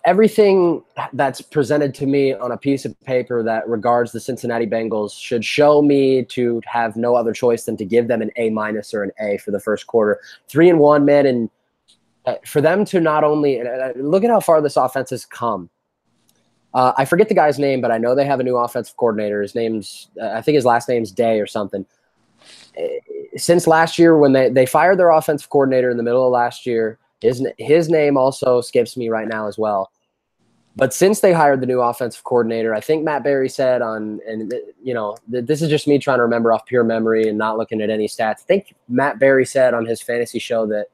Everything that's presented to me on a piece of paper that regards the Cincinnati Bengals should show me to have no other choice than to give them an A- or an A for the first quarter. 3-1, man, and for them to not only look at how far this offense has come. I forget the guy's name, but I know they have a new offensive coordinator. His name's I think his last name's Day or something. Since last year, when they fired their offensive coordinator in the middle of last year. His name also skips me right now as well. But since they hired the new offensive coordinator, I think Matt Berry said this is just me trying to remember off pure memory and not looking at any stats. I think Matt Berry said on his fantasy show that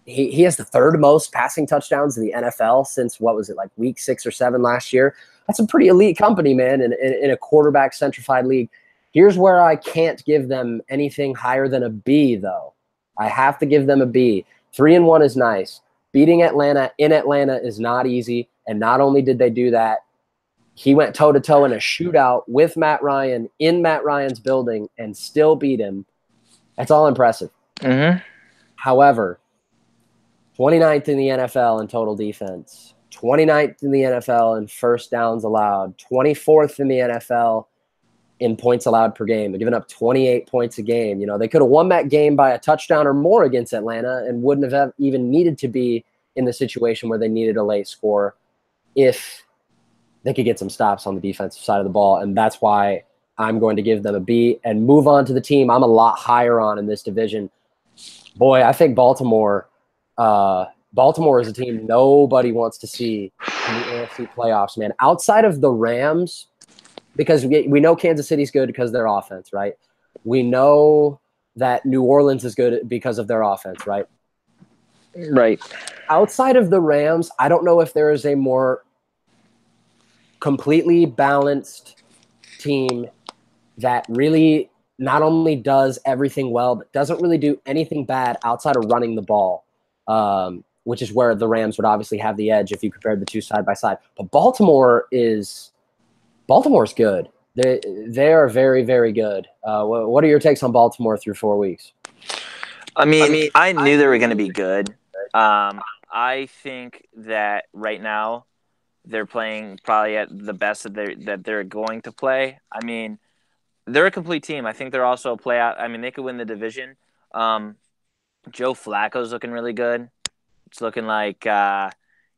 he has the 3rd most passing touchdowns in the NFL since, what was it, like week 6 or 7 last year? That's a pretty elite company, man, in a quarterback-centrified league. Here's where I can't give them anything higher than a B, though. I have to give them a B. 3-1 is nice. Beating Atlanta in Atlanta is not easy. And not only did they do that, he went toe-to-toe in a shootout with Matt Ryan in Matt Ryan's building and still beat him. That's all impressive. Mm-hmm. However, 29th in the NFL in total defense, 29th in the NFL in first downs allowed, 24th in the NFL in points allowed per game. They're giving up 28 points a game. You know, they could have won that game by a touchdown or more against Atlanta and wouldn't have even needed to be in the situation where they needed a late score if they could get some stops on the defensive side of the ball. And that's why I'm going to give them a B and move on to the team I'm a lot higher on in this division. Boy, I think Baltimore is a team nobody wants to see in the AFC playoffs, man. Outside of the Rams, because we know Kansas City's good because of their offense, right? We know that New Orleans is good because of their offense, right? Right. Outside of the Rams, I don't know if there is a more completely balanced team that really not only does everything well, but doesn't really do anything bad outside of running the ball, which is where the Rams would obviously have the edge if you compared the two side by side. But Baltimore's good. They are very, very good. What are your takes on Baltimore through 4 weeks? I knew they were going to be good. I think that right now they're playing probably at the best that they're going to play. I mean, they're a complete team. I think they're also a playoff. I mean, they could win the division. Joe Flacco's looking really good. It's looking like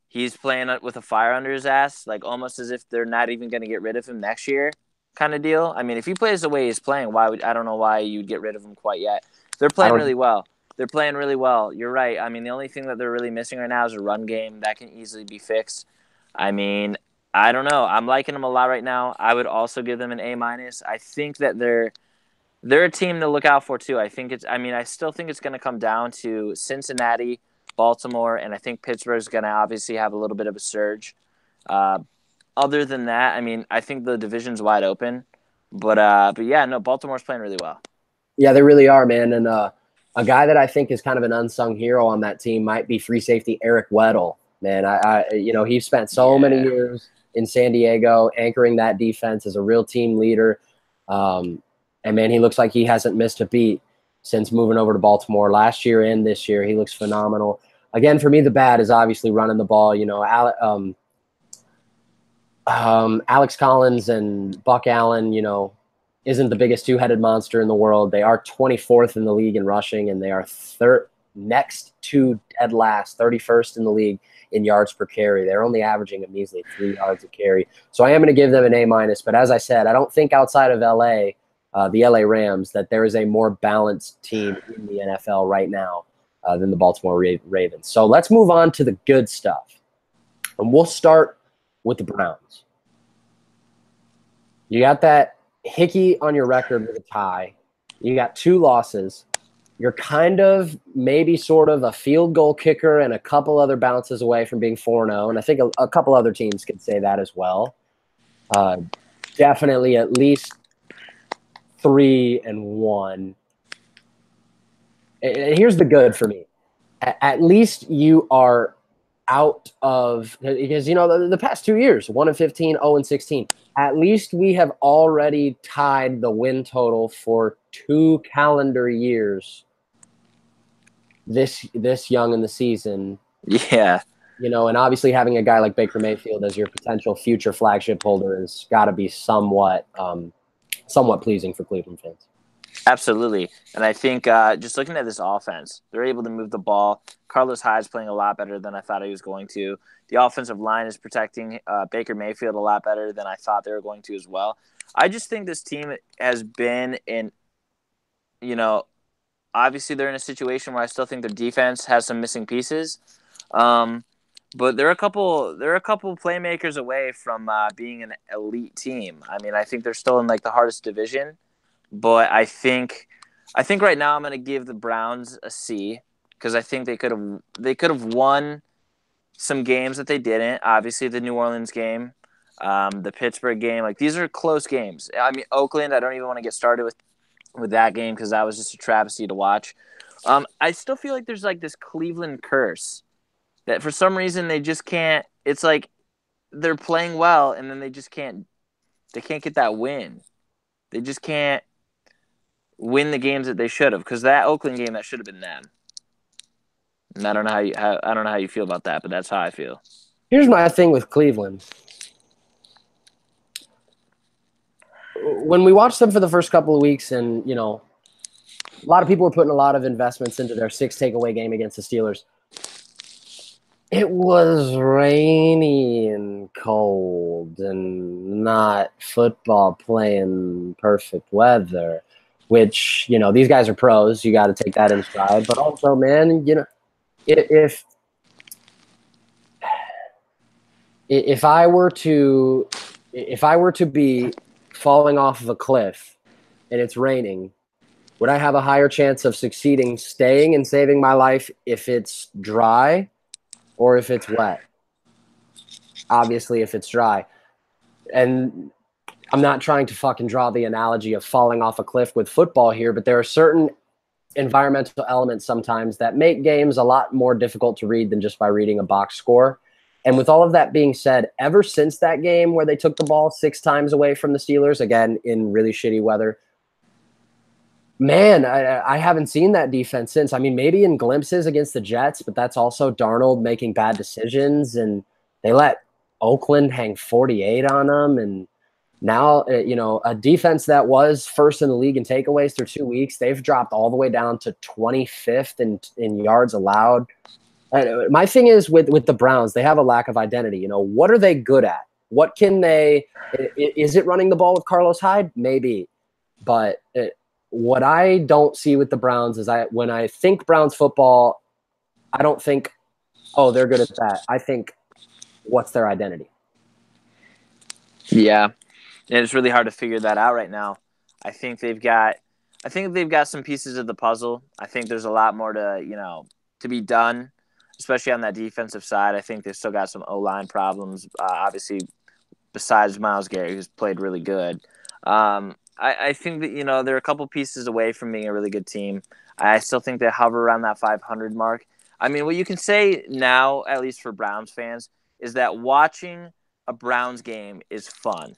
he's playing with a fire under his ass, like almost as if they're not even going to get rid of him next year kind of deal. I mean, if he plays the way he's playing, I don't know why you'd get rid of him quite yet. They're playing really well. They're playing really well. You're right. I mean, the only thing that they're really missing right now is a run game. That can easily be fixed. I mean, I don't know. I'm liking them a lot right now. I would also give them an A-. I think that they're a team to look out for too. I still think it's going to come down to Cincinnati, Baltimore, and I think Pittsburgh's going to obviously have a little bit of a surge. Other than that, I mean, I think the division's wide open. But yeah, no, Baltimore's playing really well. Yeah, they really are, man. And a guy that I think is kind of an unsung hero on that team might be free safety Eric Weddle. Man, he spent so many years in San Diego anchoring that defense as a real team leader. And, man, he looks like he hasn't missed a beat since moving over to Baltimore last year and this year. He looks phenomenal. Again, for me, the bad is obviously running the ball. You know, Alex Collins and Buck Allen, you know, isn't the biggest two-headed monster in the world. They are 24th in the league in rushing, and they are next to dead last, 31st in the league in yards per carry. They're only averaging a measly 3 yards a carry. So I am going to give them an A-. But as I said, I don't think outside of the LA Rams, that there is a more balanced team in the NFL right now than the Baltimore Ravens. So let's move on to the good stuff. And we'll start with the Browns. You got that hickey on your record with a tie. You got 2 losses. You're kind of maybe sort of a field goal kicker and a couple other bounces away from being 4-0. And I think a couple other teams could say that as well. Definitely at least 3-1. And here's the good for me. At least you are out of, because, you know, the past 2 years, 1-15, 0-16. At least we have already tied the win total for 2 calendar years this young in the season. Yeah. You know, and obviously having a guy like Baker Mayfield as your potential future flagship holder has got to be somewhat pleasing for Cleveland fans. Absolutely. And I think just looking at this offense, they're able to move the ball. Carlos Hyde's playing a lot better than I thought he was going to. The offensive line is protecting Baker Mayfield a lot better than I thought they were going to as well. I just think this team has been in, you know, obviously they're in a situation where I still think their defense has some missing pieces. But they're a couple playmakers away from being an elite team. I mean, I think they're still in like the hardest division. But I think right now I'm going to give the Browns a C because I think they could have won some games that they didn't. Obviously, the New Orleans game, the Pittsburgh game, like these are close games. I mean, Oakland, I don't even want to get started with that game because that was just a travesty to watch. I still feel like there's like this Cleveland curse that for some reason they just can't. It's like they're playing well and then they just can't. They can't get that win. They just can't win the games that they should have, because that Oakland game, that should have been them. And I don't know I don't know how you feel about that, but that's how I feel. Here's my thing with Cleveland. When we watched them for the first couple of weeks, and a lot of people were putting a lot of investments into their 6 takeaway game against the Steelers. It was rainy and cold and not football playing perfect weather, which, these guys are pros. You got to take that in stride. But also, man, if I were to be falling off of a cliff and it's raining, would I have a higher chance of succeeding, staying and saving my life if it's dry or if it's wet? Obviously, if it's dry. And I'm not trying to fucking draw the analogy of falling off a cliff with football here, but there are certain environmental elements sometimes that make games a lot more difficult to read than just by reading a box score. And with all of that being said, ever since that game where they took the ball 6 times away from the Steelers, again, in really shitty weather, man, I haven't seen that defense since. I mean, maybe in glimpses against the Jets, but that's also Darnold making bad decisions, and they let Oakland hang 48 on them. And now, a defense that was first in the league in takeaways through 2 weeks, they've dropped all the way down to 25th in yards allowed. My thing is with the Browns, they have a lack of identity. What are they good at? What can they – is it running the ball with Carlos Hyde? Maybe. But what I don't see with the Browns is when I think Browns football, I don't think, oh, they're good at that. I think, what's their identity? Yeah. And it's really hard to figure that out right now. I think they've got some pieces of the puzzle. I think there's a lot more to be done, especially on that defensive side. I think they've still got some O-line problems, obviously, besides Myles Garrett, who's played really good. I think that, they're a couple pieces away from being a really good team. I still think they hover around that 500 mark. I mean, what you can say now, at least for Browns fans, is that watching a Browns game is fun.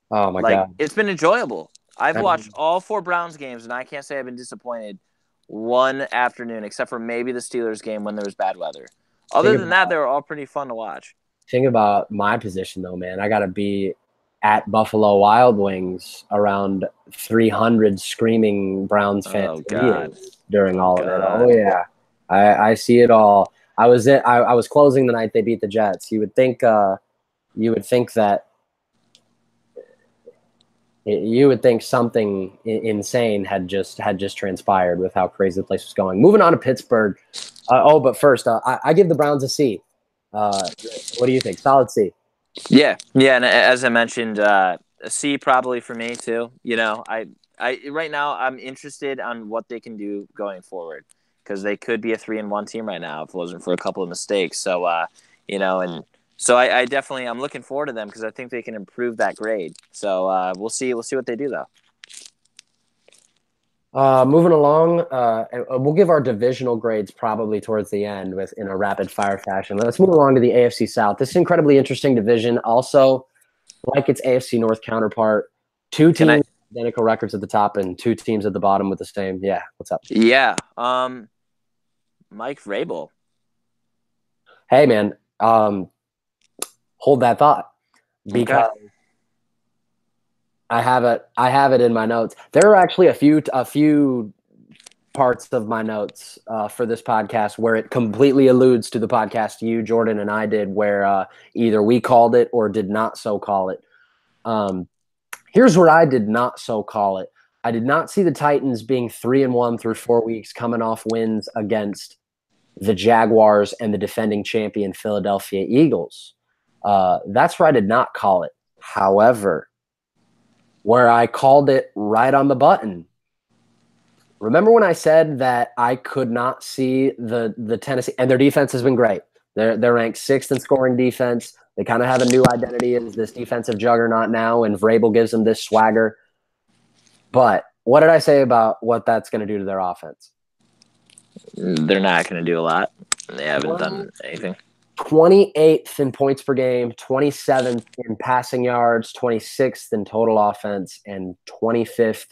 Oh, my God. It's been enjoyable. I've watched all 4 Browns games, and I can't say I've been disappointed one afternoon, except for maybe the Steelers game when there was bad weather. Other than that, they were all pretty fun to watch. Thing about my position, though, man, I got to be at Buffalo Wild Wings around 300 screaming Browns fans during all of it. Oh, yeah. I see it all. I was closing the night they beat the Jets. You would think that you would think something insane had just transpired with how crazy the place was going. Moving on to Pittsburgh. But first, I give the Browns a C. What do you think? Solid C. Yeah, and as I mentioned, a C probably for me too. I right now I'm interested on what they can do going forward, because they could be a 3-1 team right now if it wasn't for a couple of mistakes. So So I definitely I'm looking forward to them, because I think they can improve that grade. So we'll see what they do though. Moving along, we'll give our divisional grades probably towards the end in a rapid fire fashion. Let's move along to the AFC South. This is an incredibly interesting division. Also, like its AFC North counterpart, 2 teams identical records at the top and 2 teams at the bottom with the same. Yeah, what's up? Yeah, Mike Vrabel. Hey, man. Hold that thought, because I have it in my notes. There are actually a few parts of my notes for this podcast where it completely alludes to the podcast you, Jordan, and I did, where either we called it or did not so call it. Here's where I did not so call it. I did not see the Titans being 3-1 through 4 weeks, coming off wins against the Jaguars and the defending champion Philadelphia Eagles. That's where I did not call it. However, where I called it right on the button. Remember when I said that I could not see the Tennessee, and their defense has been great. They're ranked 6th in scoring defense. They kind of have a new identity as this defensive juggernaut now, and Vrabel gives them this swagger. But what did I say about what that's going to do to their offense? They're not going to do a lot. They haven't done anything. 28th in points per game, 27th in passing yards, 26th in total offense, and 25th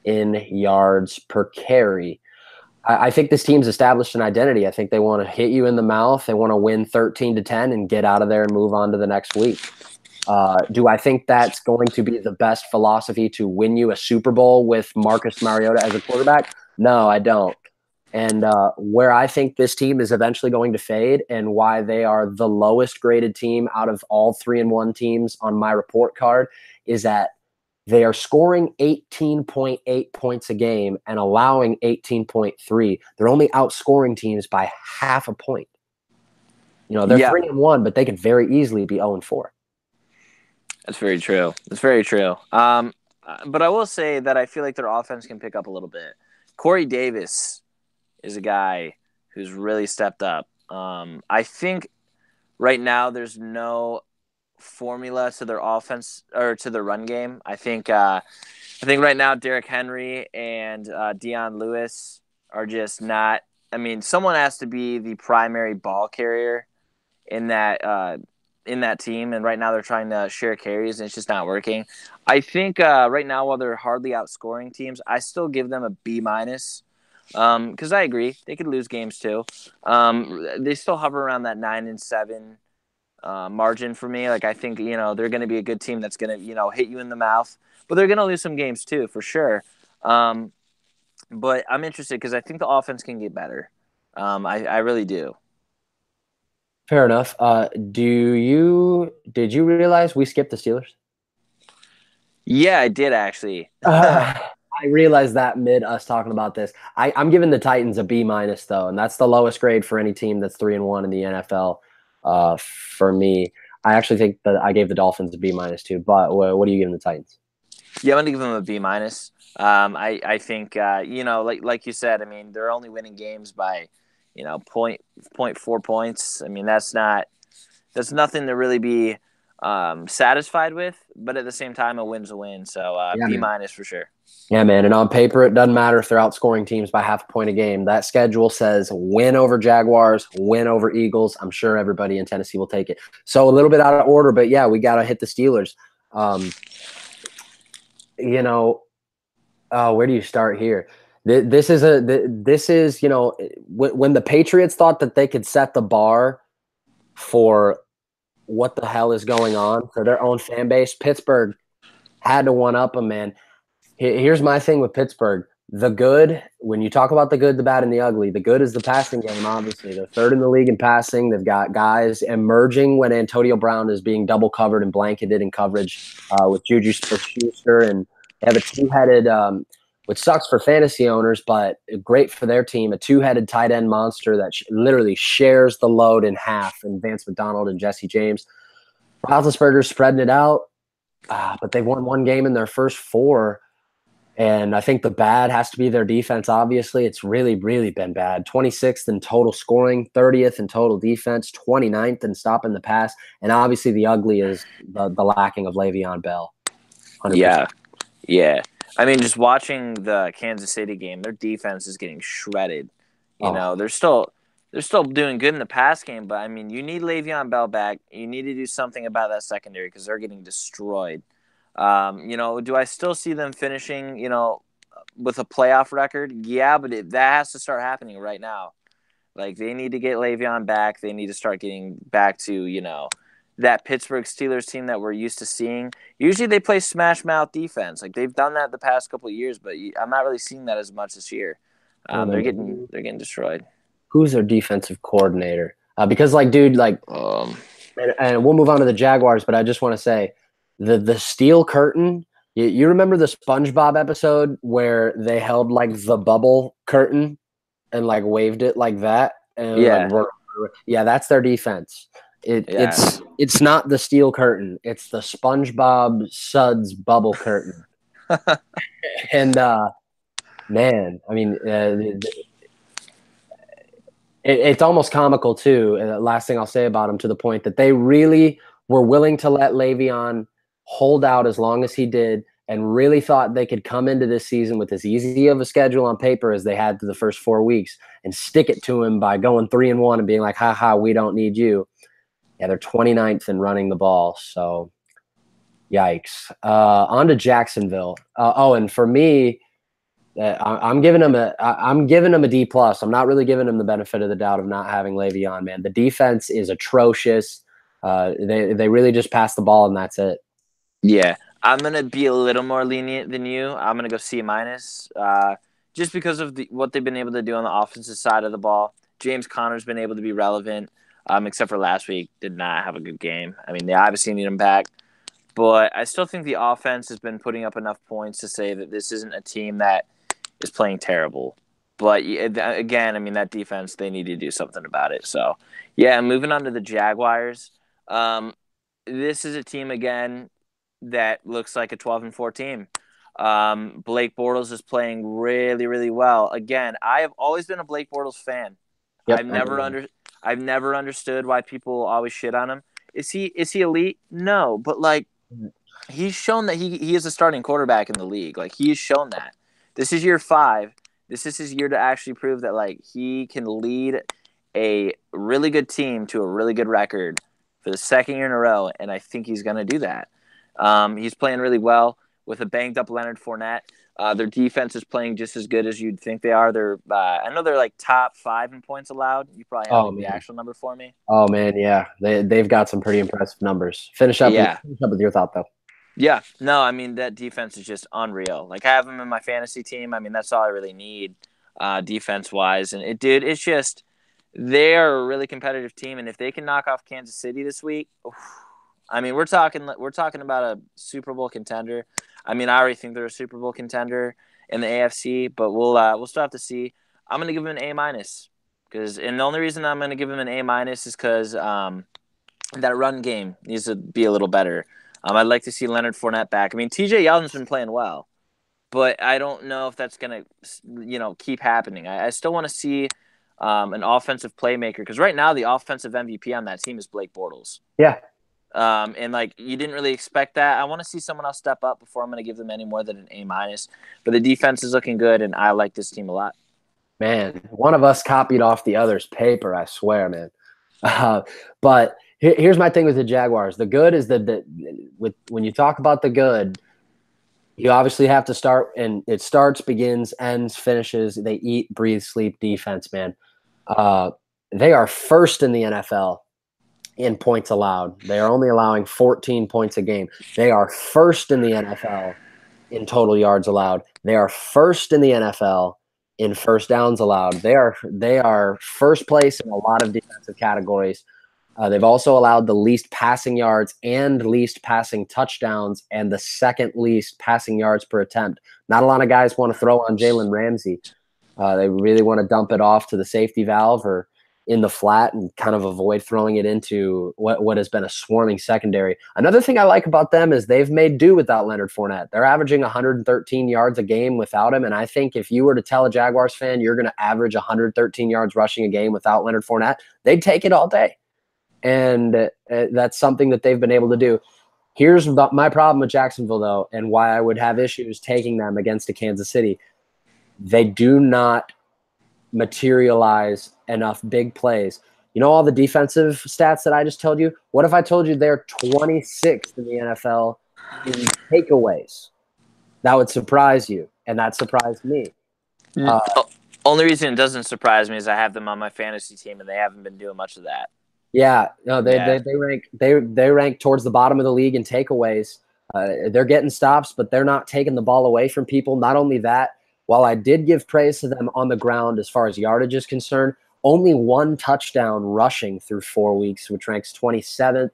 in yards per carry. I think this team's established an identity. I think they want to hit you in the mouth. They want to win 13-10 and get out of there and move on to the next week. Do I think that's going to be the best philosophy to win you a Super Bowl with Marcus Mariota as a quarterback? No, I don't. And where I think this team is eventually going to fade and why they are the lowest graded team out of all 3-1 teams on my report card is that they are scoring 18.8 points a game and allowing 18.3. They're only outscoring teams by half a point. You know, they're 3-1, but they could very easily be 0-4. That's very true. That's very true. But I will say that I feel like their offense can pick up a little bit. Corey Davis is a guy who's really stepped up. I think right now there's no formula to their offense or to their run game. I think right now Derrick Henry and Deion Lewis are just not. I mean, someone has to be the primary ball carrier in that team, and right now they're trying to share carries, and it's just not working. I think right now, while they're hardly outscoring teams, I still give them a B-, because I agree they could lose games too. They still hover around that 9-7 margin for me. Like, I think they're going to be a good team that's going to hit you in the mouth, but they're going to lose some games too for sure. But I'm interested because I think the offense can get better. I really do. Fair enough. Did you realize we skipped the Steelers? Yeah, I did actually. I realized that mid us talking about this. I'm giving the Titans a B- though, and that's the lowest grade for any team that's 3-1 in the NFL. For me, I actually think that I gave the Dolphins a B- too. But what are you giving the Titans? Yeah, I'm gonna give them a B-. I think like you said, I mean, they're only winning games by 0.4 points. I mean, that's nothing to really be satisfied with, but at the same time, a win's a win. So B- for sure. Yeah, man. And on paper, it doesn't matter if they're outscoring teams by half a point a game. That schedule says win over Jaguars, win over Eagles. I'm sure everybody in Tennessee will take it. So a little bit out of order, but yeah, we got to hit the Steelers. Where do you start here? This is when the Patriots thought that they could set the bar for what the hell is going on for their own fan base, Pittsburgh had to one-up them, man. Here's my thing with Pittsburgh. The good, when you talk about the good, the bad, and the ugly, the good is the passing game, obviously. They're third in the league in passing. They've got guys emerging when Antonio Brown is being double covered and blanketed in coverage with Juju Smith-Schuster. And they have a two-headed, which sucks for fantasy owners, but great for their team, a two-headed tight end monster that literally shares the load in half in Vance McDonald and Jesse James. Roethlisberger's spreading it out, but they've won one game in their first four. And I think the bad has to be their defense, obviously. It's really, really been bad. 26th in total scoring, 30th in total defense, 29th in stopping the pass. And obviously the ugly is the lacking of Le'Veon Bell. 100%. Yeah. I mean, just watching the Kansas City game, their defense is getting shredded. They're still doing good in the pass game, but, I mean, you need Le'Veon Bell back. You need to do something about that secondary because they're getting destroyed. Do I still see them finishing, with a playoff record? Yeah, but that has to start happening right now. Like, they need to get Le'Veon back. They need to start getting back to, that Pittsburgh Steelers team that we're used to seeing. Usually they play smash mouth defense. Like, they've done that the past couple of years, but I'm not really seeing that as much this year. They're getting destroyed. Who's their defensive coordinator? Because, and we'll move on to the Jaguars, but I just want to say, the steel curtain, you remember the SpongeBob episode where they held like the bubble curtain and like waved it like that? And that's their defense. It's not the steel curtain. It's the SpongeBob Suds bubble curtain. And man, I mean, it's almost comical too. Last thing I'll say about them, to the point that they really were willing to let Le'Veon hold out as long as he did, and really thought they could come into this season with as easy of a schedule on paper as they had to the first 4 weeks and stick it to him by going 3-1 and being like, ha, we don't need you. Yeah, they're 29th in running the ball. So, yikes. On to Jacksonville. And for me, I'm giving him a D plus. I'm not really giving him the benefit of the doubt of not having Le'Veon, man. The defense is atrocious. They really just pass the ball and that's it. Yeah, I'm gonna be a little more lenient than you. I'm gonna go C minus, just because of what they've been able to do on the offensive side of the ball. James Conner's been able to be relevant, except for last week. Did not have a good game. I mean, they obviously need him back, but I still think the offense has been putting up enough points to say that this isn't a team that is playing terrible. But again, I mean, that defense, they need to do something about it. So, yeah, moving on to the Jaguars. This is a team, again, that looks like a 12-4 team. Blake Bortles is playing really, really well. Again, I have always been a Blake Bortles fan. Yep, I've never understood why people always shit on him. Is he elite? No, but like he's shown that he is a starting quarterback in the league. Like he's shown that. This is year 5. This is his year to actually prove that like he can lead a really good team to a really good record for the second year in a row, and I think he's going to do that. He's playing really well with a banged up Leonard Fournette. Their defense is playing just as good as you'd think they are. I know they're like top 5 in points allowed. You probably have the actual number for me. Oh man, yeah, they've got some pretty impressive numbers. Finish up with your thought though. Yeah, no, I mean that defense is just unreal. Like I have them in my fantasy team. I mean that's all I really need, defense wise. And it's just they are a really competitive team. And if they can knock off Kansas City this week. I mean, we're talking about a Super Bowl contender. I mean, I already think they're a Super Bowl contender in the AFC, but we'll still have to see. I'm going to give them an A minus and the only reason I'm going to give them an A minus is because that run game needs to be a little better. I'd like to see Leonard Fournette back. I mean, TJ Yeldon's been playing well, but I don't know if that's going to keep happening. I still want to see an offensive playmaker because right now the offensive MVP on that team is Blake Bortles. Yeah. And like you didn't really expect that. I want to see someone else step up before I'm going to give them any more than an A minus. But the defense is looking good, and I like this team a lot. Man, one of us copied off the other's paper. I swear, man. But here's my thing with the Jaguars. The good is that when you talk about the good, you obviously have to start, and it starts, begins, ends, finishes. They eat, breathe, sleep defense, man. They are first in the NFL in points allowed. They are only allowing 14 points a game. They are first in the NFL in total yards allowed. They are first in the NFL in first downs allowed. They are first place in a lot of defensive categories. They've also allowed the least passing yards and least passing touchdowns and the second least passing yards per attempt. Not a lot of guys want to throw on Jalen Ramsey. They really want to dump it off to the safety valve or in the flat and kind of avoid throwing it into what has been a swarming secondary. Another thing I like about them is they've made do without Leonard Fournette. They're averaging 113 yards a game without him, and I think if you were to tell a Jaguars fan you're going to average 113 yards rushing a game without Leonard Fournette, they'd take it all day. And that's something that they've been able to do. Here's my problem with Jacksonville, though, and why I would have issues taking them against a Kansas City. They do not materialize enough big plays. You know all the defensive stats that I just told you? What if I told you they're 26th in the NFL in takeaways? That would surprise you, and that surprised me. Only reason it doesn't surprise me is I have them on my fantasy team, and they haven't been doing much of that. Yeah, no, they rank towards the bottom of the league in takeaways. They're getting stops, but they're not taking the ball away from people. Not only that, while I did give praise to them on the ground as far as yardage is concerned, only 1 touchdown rushing through 4 weeks, which ranks 27th.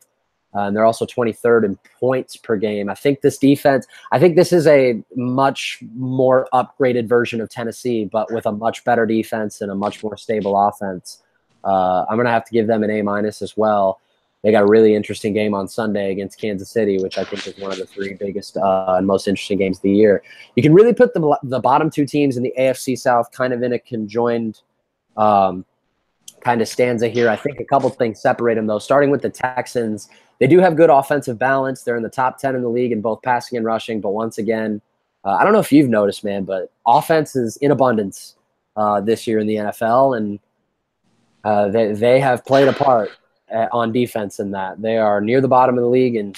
And they're also 23rd in points per game. I think this is a much more upgraded version of Tennessee, but with a much better defense and a much more stable offense. I'm going to have to give them an A- as well. They got a really interesting game on Sunday against Kansas City, which I think is one of the 3 biggest and most interesting games of the year. You can really put the bottom 2 teams in the AFC South kind of in a conjoined kind of stanza here. I think a couple things separate them, though, starting with the Texans. They do have good offensive balance. They're in the top 10 in the league in both passing and rushing. But once again, I don't know if you've noticed, man, but offense is in abundance this year in the NFL, and they have played a part. on defense in that. They are near the bottom of the league in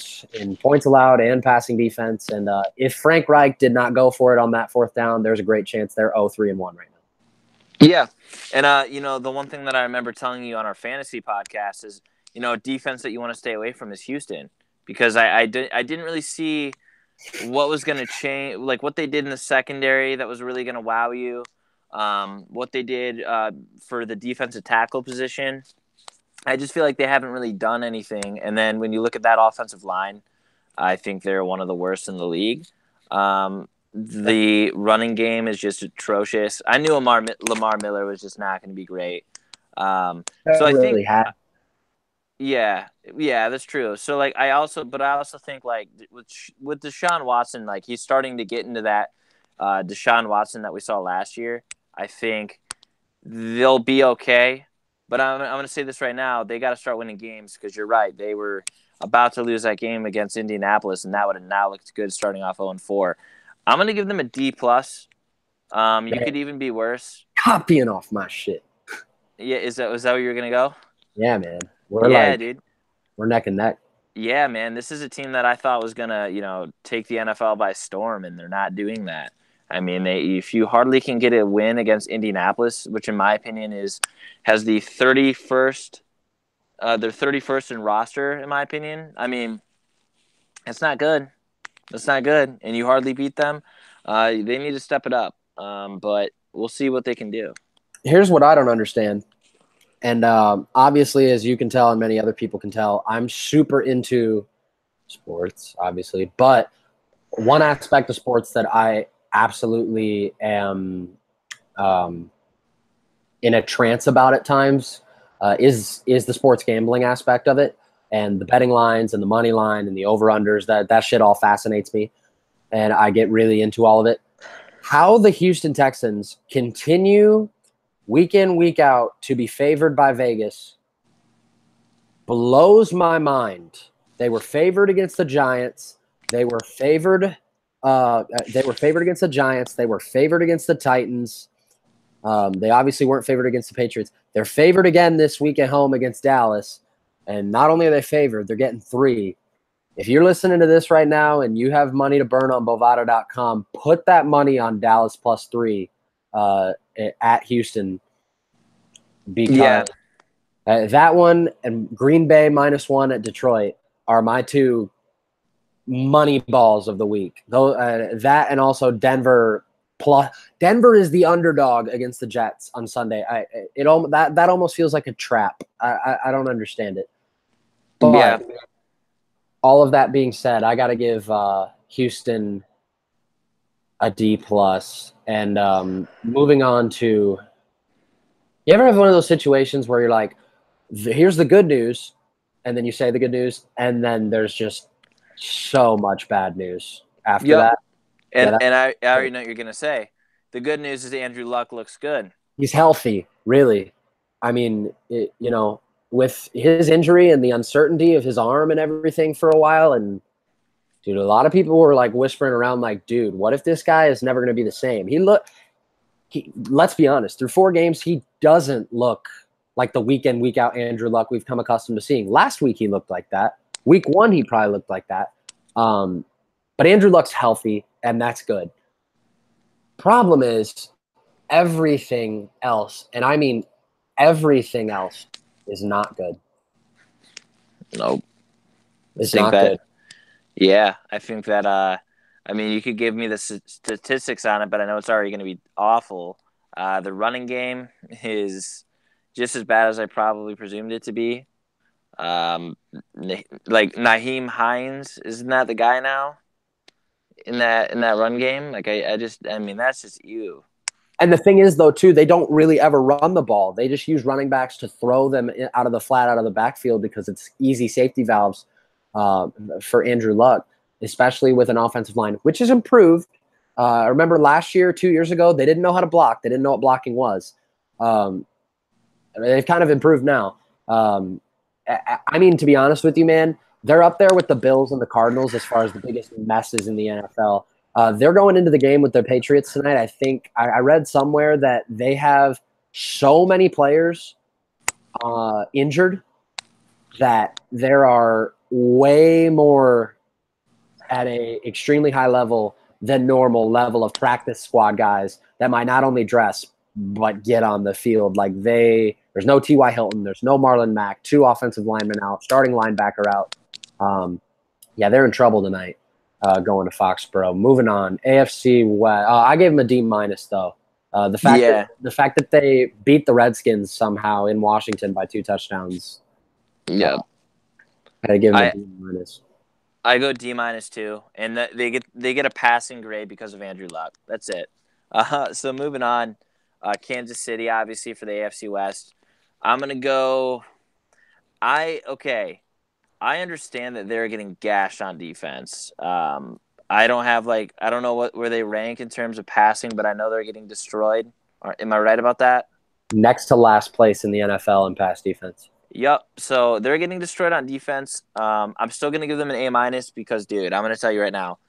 points allowed and passing defense. And if Frank Reich did not go for it on that fourth down, there's a great chance they're 0-3-1 right now. Yeah. And, the one thing that I remember telling you on our fantasy podcast is, a defense that you want to stay away from is Houston, because I didn't really see what was going to change, like what they did in the secondary that was really going to wow you. What they did for the defensive tackle position. I just feel like they haven't really done anything. And then when you look at that offensive line, I think they're one of the worst in the league. The running game is just atrocious. I knew Lamar Miller was just not going to be great. So I think, yeah, that's true. So like, I also think like with Deshaun Watson, like he's starting to get into that Deshaun Watson that we saw last year. I think they'll be okay. But I'm going to say this right now. They got to start winning games, because you're right. They were about to lose that game against Indianapolis, and that would have now looked good starting off 0-4. I'm going to give them a D+. You could even be worse. Copying off my shit. Yeah, is that where you're going to go? Yeah, man. Dude. We're neck and neck. Yeah, man. This is a team that I thought was going to, take the NFL by storm, and they're not doing that. I mean, if you hardly can get a win against Indianapolis, which in my opinion has the 31st, they're 31st in roster, in my opinion. I mean, it's not good. It's not good, and you hardly beat them. They need to step it up, but we'll see what they can do. Here's what I don't understand, and obviously, as you can tell and many other people can tell, I'm super into sports, obviously, but one aspect of sports that I absolutely am in a trance about at times is the sports gambling aspect of it, and the betting lines and the money line and the over-unders. That shit all fascinates me, and I get really into all of it. How the Houston Texans continue week in, week out to be favored by Vegas blows my mind. They were favored against the Giants. They were favored against the Giants. They were favored against the Titans. They obviously weren't favored against the Patriots. They're favored again this week at home against Dallas. And not only are they favored, they're getting 3. If you're listening to this right now and you have money to burn on Bovada.com, put that money on Dallas +3 at Houston. Because that one and Green Bay -1 at Detroit are my 2 money balls of the week. Though that and also Denver is the underdog against the Jets on Sunday. That almost feels like a trap. I don't understand it. But all of that being said, I got to give Houston a D+. And moving on to, you ever have one of those situations where you're like, here's the good news, and then you say the good news, and then there's just so much bad news after that. And I already know what you're going to say. The good news is Andrew Luck looks good. He's healthy, really. I mean, with his injury and the uncertainty of his arm and everything for a while, and dude, a lot of people were like whispering around like, dude, what if this guy is never going to be the same? Let's be honest, through 4 games, he doesn't look like the week in, week out Andrew Luck we've come accustomed to seeing. Last week he looked like that. Week 1 he probably looked like that. But Andrew Luck's healthy, and that's good. Problem is everything else, and I mean everything else, is not good. Nope. It's not good. Yeah, I think that I mean, you could give me the statistics on it, but I know it's already going to be awful. The running game is just as bad as I probably presumed it to be. Like Naheem Hines, isn't that the guy now in that run game? Like I mean, that's just you. And the thing is, though, too, they don't really ever run the ball. They just use running backs to throw them out of the flat, out of the backfield, because it's easy safety valves for Andrew Luck, especially with an offensive line, which has improved. I remember last year, 2 years ago, they didn't know how to block. They didn't know what blocking was. They've kind of improved now. I mean, to be honest with you, man, they're up there with the Bills and the Cardinals as far as the biggest messes in the NFL. They're going into the game with the Patriots tonight. I think I read somewhere that they have so many players injured that there are way more at a extremely high level than normal level of practice squad guys that might not only dress but get on the field. Like there's no T.Y. Hilton, there's no Marlon Mack, 2 offensive linemen out, starting linebacker out. Yeah, they're in trouble tonight going to Foxborough. Moving on, AFC West. I gave them a D- though. The fact that they beat the Redskins somehow in Washington by 2 touchdowns. Yeah, I give them a D-. I go D- too, and they get a passing grade because of Andrew Luck. That's it. So moving on, Kansas City obviously for the AFC West. I'm gonna go. I understand that they're getting gashed on defense. I don't know where they rank in terms of passing, but I know they're getting destroyed. Am I right about that? Next to last place in the NFL in pass defense. Yep. So they're getting destroyed on defense. I'm still going to give them an A- because, dude, I'm going to tell you right now.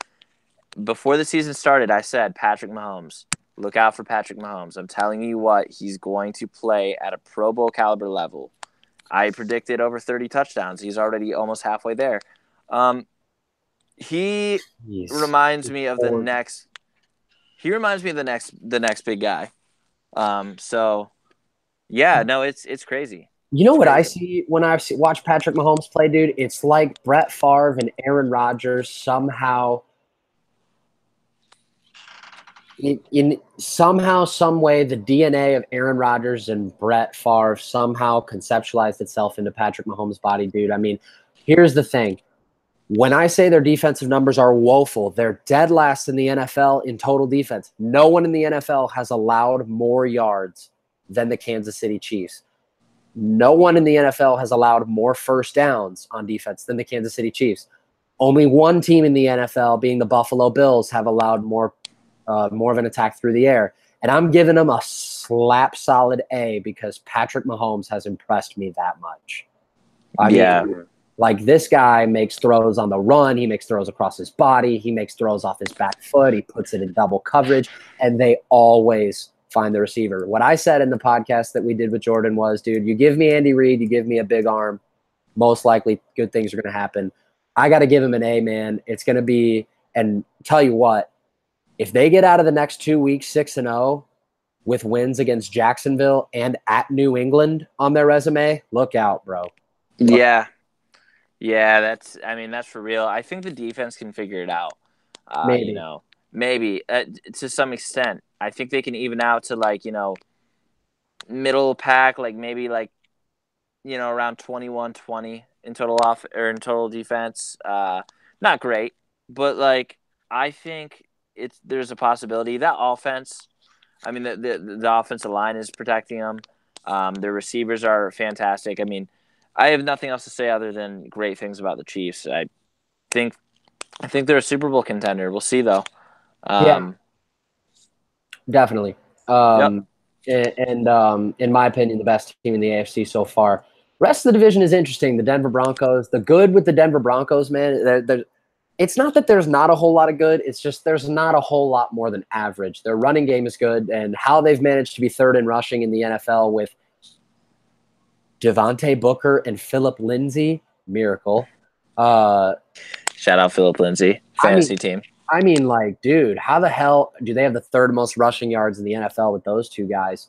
Before the season started, I said Patrick Mahomes. Look out for Patrick Mahomes. I'm telling you what, he's going to play at a Pro Bowl caliber level. I predicted over 30 touchdowns. He's already almost halfway there. He reminds me of the next. He reminds me of the next big guy. So, yeah, no, it's crazy. You know what I see when I watch Patrick Mahomes play, dude? It's like Brett Favre and Aaron Rodgers somehow, some way, the DNA of Aaron Rodgers and Brett Favre somehow conceptualized itself into Patrick Mahomes' body, dude. I mean, here's the thing. When I say their defensive numbers are woeful, they're dead last in the NFL in total defense. No one in the NFL has allowed more yards than the Kansas City Chiefs. No one in the NFL has allowed more first downs on defense than the Kansas City Chiefs. Only one team in the NFL, being the Buffalo Bills, have allowed more of an attack through the air. And I'm giving them a slap solid A because Patrick Mahomes has impressed me that much. I mean, like this guy makes throws on the run. He makes throws across his body. He makes throws off his back foot. He puts it in double coverage, and they always find the receiver. What I said in the podcast that we did with Jordan was, dude, you give me Andy Reid, you give me a big arm, most likely good things are going to happen. I got to give him an A, man. It's going to be, and tell you what, if they get out of the next 2 weeks 6-0 with wins against Jacksonville and at New England on their resume, look out, bro. Yeah, that's for real. I think the defense can figure it out. Maybe to some extent. I think they can even out to middle pack, maybe around 21-20 in total defense. Not great, but I think there's a possibility that offense. I mean, the offensive line is protecting them. Their receivers are fantastic. I mean, I have nothing else to say other than great things about the Chiefs. I think they're a Super Bowl contender. We'll see, though. Yeah, definitely. Yep. And in my opinion, the best team in the AFC so far. Rest of the division is interesting. The Denver Broncos. The good with the Denver Broncos, man, it's not that there's not a whole lot of good. It's just there's not a whole lot more than average. Their running game is good, and how they've managed to be third in rushing in the NFL with Devontae Booker and Phillip Lindsay, miracle. Shout out Phillip Lindsay, fantasy team. I mean, dude, how the hell do they have the third most rushing yards in the NFL with those two guys?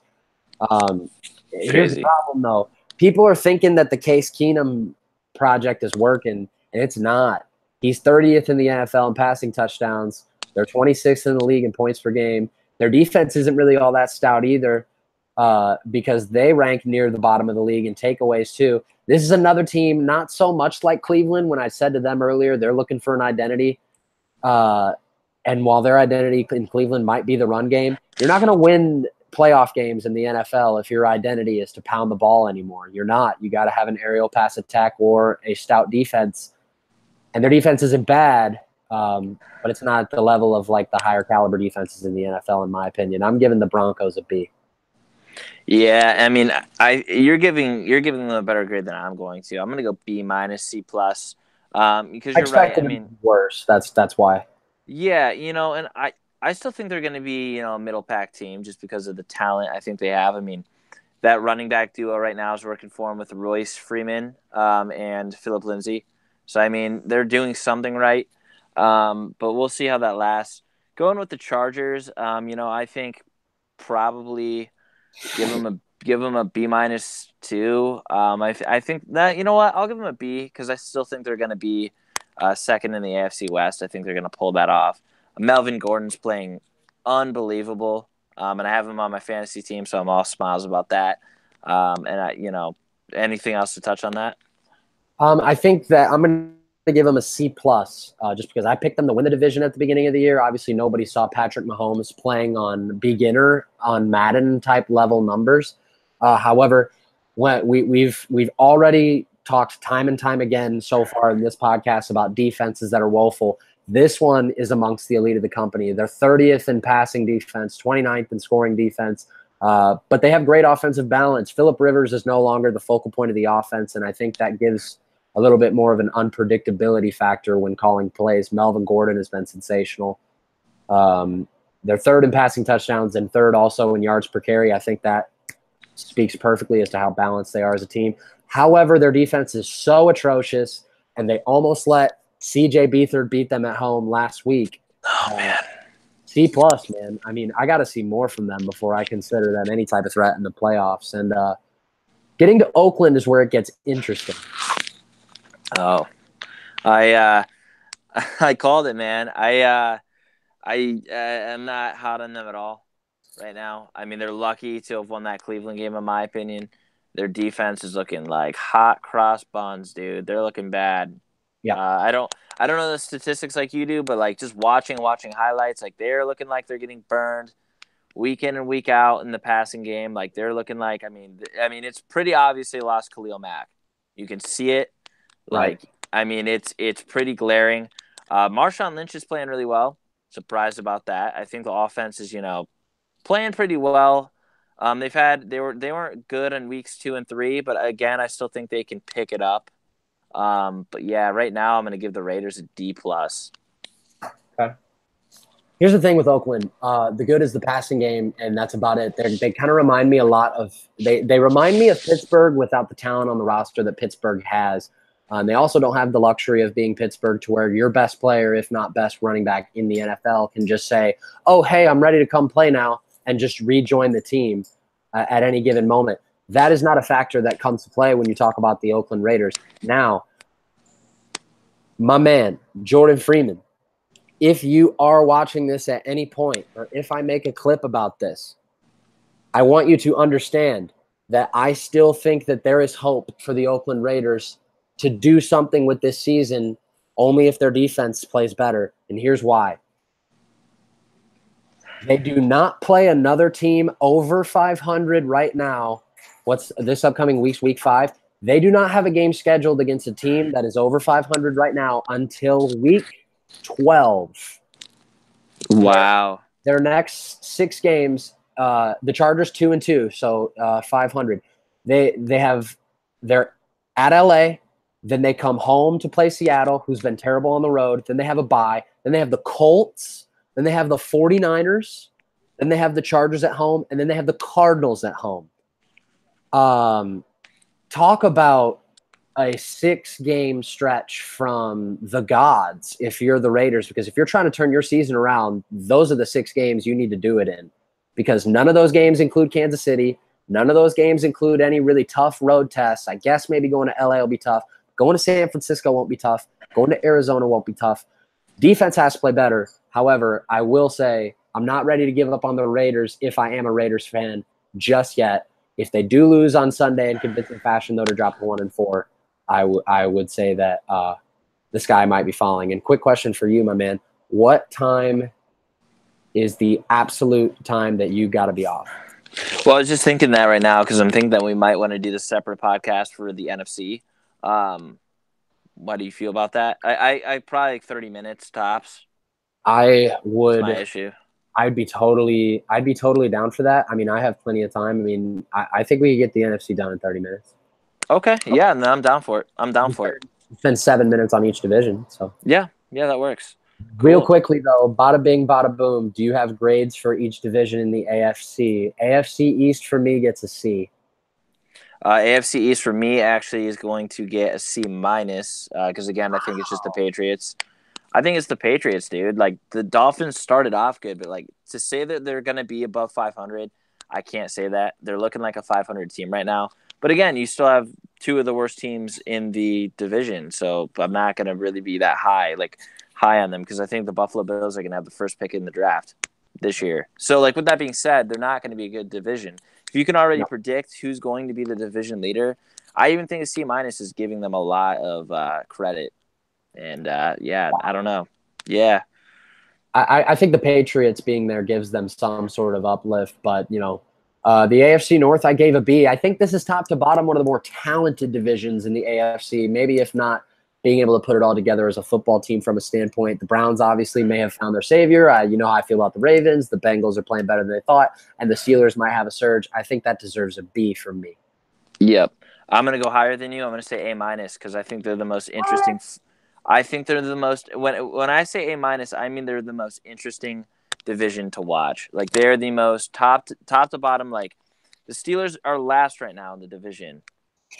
Here's the problem, though. People are thinking that the Case Keenum project is working, and it's not. He's 30th in the NFL in passing touchdowns. They're 26th in the league in points per game. Their defense isn't really all that stout either because they rank near the bottom of the league in takeaways, too. This is another team not so much like Cleveland. When I said to them earlier, they're looking for an identity. And while their identity in Cleveland might be the run game, you're not going to win playoff games in the NFL if your identity is to pound the ball anymore. You're not. You got to have an aerial pass attack or a stout defense. And their defense isn't bad, but it's not at the level of the higher caliber defenses in the NFL, in my opinion. I'm giving the Broncos a B. Yeah, I mean, you're giving them a better grade than I'm going to. I'm going to go B-, C+, because you're right. I mean, worse. That's why. Yeah, and I still think they're going to be a middle pack team just because of the talent I think they have. I mean, that running back duo right now is working for him with Royce Freeman and Philip Lindsay. So, I mean, they're doing something right, but we'll see how that lasts. Going with the Chargers, I think probably give them a B-2. I think that, you know what, I'll give them a B because I still think they're going to be second in the AFC West. I think they're going to pull that off. Melvin Gordon's playing unbelievable. And I have him on my fantasy team, so I'm all smiles about that. Anything else to touch on that? I think that I'm going to give them a C+, just because I picked them to win the division at the beginning of the year. Obviously, nobody saw Patrick Mahomes playing on beginner, on Madden type level numbers. However, we've already talked time and time again so far in this podcast about defenses that are woeful. This one is amongst the elite of the company. They're 30th in passing defense, 29th in scoring defense, but they have great offensive balance. Phillip Rivers is no longer the focal point of the offense, and I think that gives a little bit more of an unpredictability factor when calling plays. Melvin Gordon has been sensational. They're third in passing touchdowns and third also in yards per carry. I think that speaks perfectly as to how balanced they are as a team. However, their defense is so atrocious, and they almost let CJ Beathard beat them at home last week. Oh, man. C+, man. I mean, I got to see more from them before I consider them any type of threat in the playoffs. And getting to Oakland is where it gets interesting. Oh, I called it, man. I am not hot on them at all right now. I mean, they're lucky to have won that Cleveland game, in my opinion. Their defense is looking like hot cross buns, dude. They're looking bad. Yeah. I don't know the statistics like you do, but like just watching highlights, like they're looking like they're getting burned week in and week out in the passing game. Like they're looking like, I mean, it's pretty obvious they lost Khalil Mack. You can see it. Right. Like, I mean, it's pretty glaring. Marshawn Lynch is playing really well. Surprised about that. I think the offense is, playing pretty well. They weren't good in weeks 2 and 3, but again, I still think they can pick it up. But yeah, right now I'm going to give the Raiders a D+. Okay. Here's the thing with Oakland. The good is the passing game, and that's about it. They kind of remind me a lot of they remind me of Pittsburgh without the talent on the roster that Pittsburgh has. They also don't have the luxury of being Pittsburgh to where your best player, if not best running back in the NFL, can just say, "Oh, hey, I'm ready to come play now," and just rejoin the team at any given moment. That is not a factor that comes to play when you talk about the Oakland Raiders. Now, my man, Jordan Freeman, if you are watching this at any point, or if I make a clip about this, I want you to understand that I still think that there is hope for the Oakland Raiders to do something with this season, only if their defense plays better. And here's why. They do not play another team over 500 right now. What's this upcoming week's week 5? They do not have a game scheduled against a team that is over 500 right now until week 12. Wow. Their next 6 games, the Chargers 2-2, so 500. They're at LA, then they come home to play Seattle, who's been terrible on the road. Then they have a bye. Then they have the Colts. Then they have the 49ers. Then they have the Chargers at home, and then they have the Cardinals at home. Talk about a 6-game stretch from the gods if you're the Raiders, because if you're trying to turn your season around, those are the 6 games you need to do it in, because none of those games include Kansas City. None of those games include any really tough road tests. I guess maybe going to LA will be tough. Going to San Francisco won't be tough. Going to Arizona won't be tough. Defense has to play better. However, I will say I'm not ready to give up on the Raiders if I am a Raiders fan just yet. If they do lose on Sunday in convincing fashion, though, to drop to 1-4, I would say that the sky might be falling. And quick question for you, my man. What time is the absolute time that you got to be off? Well, I was just thinking that right now because I'm thinking that we might want to do the separate podcast for the NFC. What do you feel about that? I probably like 30 minutes tops. I would. That's my issue. I'd be totally down for that. I mean, I have plenty of time. I mean, I think we could get the NFC done in 30 minutes. Okay. Yeah, no, I'm down for it. Spend 7 minutes on each division. So yeah, that works. Cool. Real quickly, though, bada bing, bada boom. Do you have grades for each division in the AFC? AFC East for me gets a C. AFC East for me actually is going to get a C minus because again I think it's just the Patriots. I think it's the Patriots, dude. Like the Dolphins started off good, but like to say that they're going to be above 500, I can't say that. They're looking like a 500 team right now. But again, you still have two of the worst teams in the division, so I'm not going to really be that high on them because I think the Buffalo Bills are going to have the first pick in the draft this year. So like with that being said, they're not going to be a good division. If you can already predict who's going to be the division leader, I even think a C minus is giving them a lot of credit. And yeah, I don't know. Yeah. I think the Patriots being there gives them some sort of uplift, but the AFC North I gave a B. I think this is top to bottom one of the more talented divisions in the AFC. Maybe if not being able to put it all together as a football team from a standpoint. The Browns obviously may have found their savior. You know how I feel about the Ravens. The Bengals are playing better than they thought, and the Steelers might have a surge. I think that deserves a B from me. Yep. I'm going to go higher than you. I'm going to say A minus because I think they're the most interesting. I think they're the most – when I say A minus, I mean they're the most interesting division to watch. Like they're the most top to bottom. Like the Steelers are last right now in the division.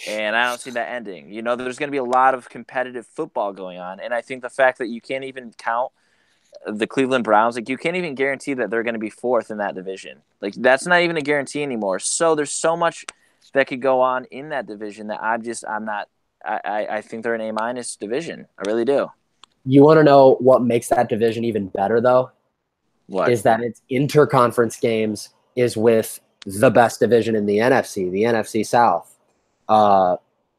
And I don't see that ending. There's going to be a lot of competitive football going on. And I think the fact that you can't even count the Cleveland Browns, like you can't even guarantee that they're going to be fourth in that division. Like that's not even a guarantee anymore. So there's so much that could go on in that division that I think they're an A minus division. I really do. You want to know what makes that division even better though? What? Is that its interconference games is with the best division in the NFC South.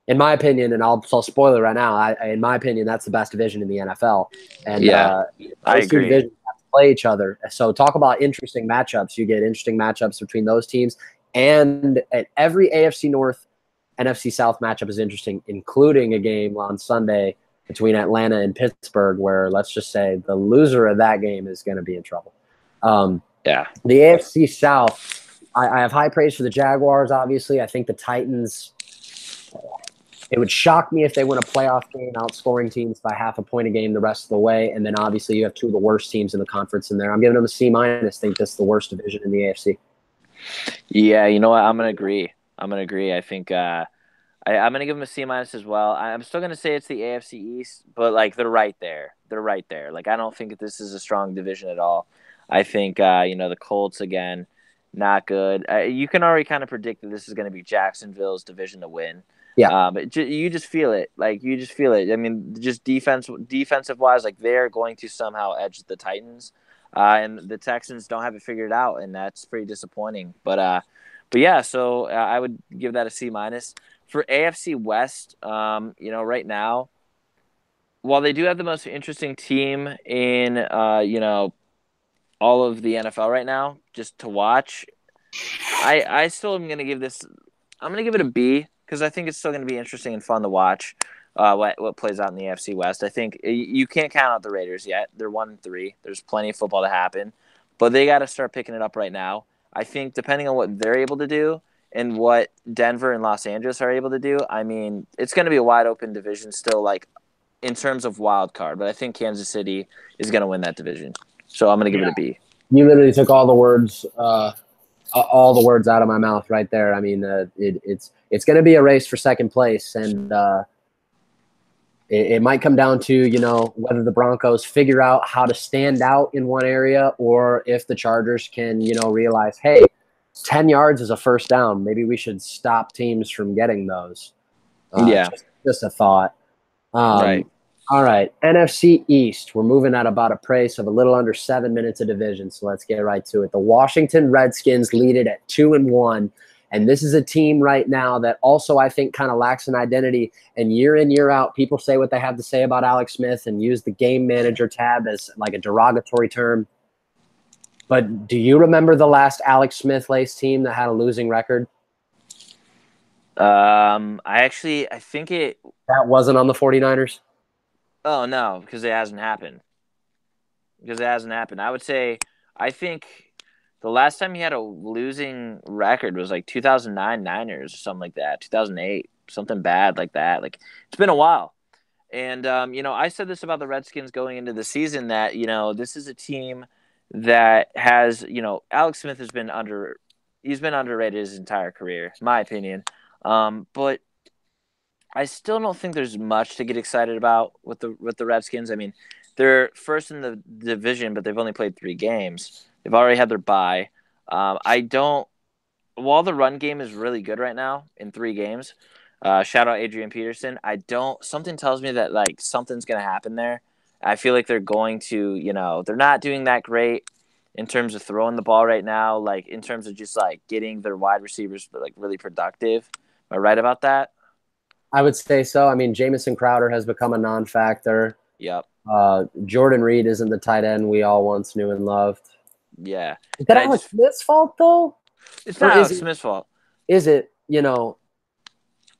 In my opinion, and I'll spoil it right now. In my opinion, that's the best division in the NFL. And those two divisions have to play each other. So talk about interesting matchups. You get interesting matchups between those teams, and at every AFC North, NFC South matchup is interesting, including a game on Sunday between Atlanta and Pittsburgh, where let's just say the loser of that game is going to be in trouble. The AFC South, I have high praise for the Jaguars. Obviously, I think the Titans. It would shock me if they win a playoff game, outscoring teams by half a point a game the rest of the way. And then obviously you have two of the worst teams in the conference in there. I'm giving them a C minus. I think that's the worst division in the AFC. Yeah, you know what? I'm gonna agree. I think I'm gonna give them a C minus as well. I'm still gonna say it's the AFC East, but like they're right there. Like I don't think this is a strong division at all. I think the Colts again, not good. You can already kind of predict that this is going to be Jacksonville's division to win. Yeah. But you just feel it. Like you just feel it. I mean, just defensive wise, like they're going to somehow edge the Titans, and the Texans don't have it figured out, and that's pretty disappointing. But yeah. So I would give that a C minus for AFC West. Right now, while they do have the most interesting team in all of the NFL right now, just to watch, I still am going to give this. I'm going to give it a B because I think it's still going to be interesting and fun to watch what plays out in the AFC West. I think you can't count out the Raiders yet. They're 1-3. There's plenty of football to happen, but they got to start picking it up right now. I think depending on what they're able to do and what Denver and Los Angeles are able to do, I mean, it's going to be a wide open division still, like in terms of wild card. But I think Kansas City is going to win that division, so I'm going to give it a B. You literally took all the words out of my mouth right there. I mean, it's going to be a race for second place, and it might come down to whether the Broncos figure out how to stand out in one area, or if the Chargers can realize, hey, 10 yards is a first down. Maybe we should stop teams from getting those. Just a thought. Right. All right, NFC East. We're moving at about a pace of a little under 7 minutes of division, so let's get right to it. The Washington Redskins lead it at 2-1, and this is a team right now that also I think kind of lacks an identity. And year in, year out, people say what they have to say about Alex Smith and use the game manager tab as like a derogatory term. But do you remember the last Alex Smith-laced team that had a losing record? I think it. That wasn't on the 49ers? Oh, no, because it hasn't happened. I would say, I think the last time he had a losing record was like 2009 Niners or something like that, 2008, something bad like that. Like, it's been a while. And, I said this about the Redskins going into the season that, this is a team that has, Alex Smith has been underrated his entire career, in my opinion. But I still don't think there's much to get excited about with the Redskins. I mean, they're first in the division, but they've only played 3 games. They've already had their bye. I don't. While the run game is really good right now in 3 games, shout out Adrian Peterson. I don't. Something tells me that like something's gonna happen there. I feel like they're going to. They're not doing that great in terms of throwing the ball right now. Like in terms of just like getting their wide receivers like really productive. Am I right about that? I would say so. I mean, Jamison Crowder has become a non-factor. Yep. Jordan Reed isn't the tight end we all once knew and loved. Yeah. Is that Alex Smith's fault, though? It's not Alex Smith's fault. Is it,